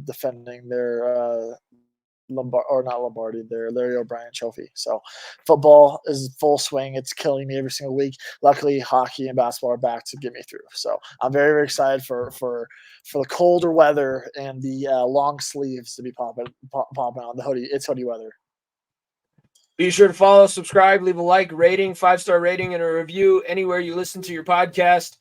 defending their their Larry O'Brien trophy. So football is full swing. It's killing me every single week. Luckily, hockey and basketball are back to get me through. So I'm very, very excited for the colder weather and the long sleeves to be popping on the hoodie. It's hoodie weather. Be sure to follow, subscribe, leave a like, rating, 5-star rating, and a review anywhere you listen to your podcast.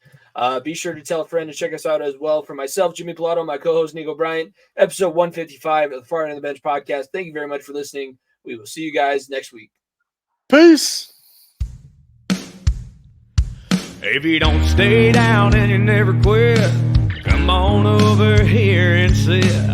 Be sure to tell a friend to check us out as well. For myself, Jimmy Pilato, my co-host, Nico Bryant, episode 155 of the Far End of the Bench podcast. Thank you very much for listening. We will see you guys next week. Peace. If you don't stay down and you never quit, come on over here and sit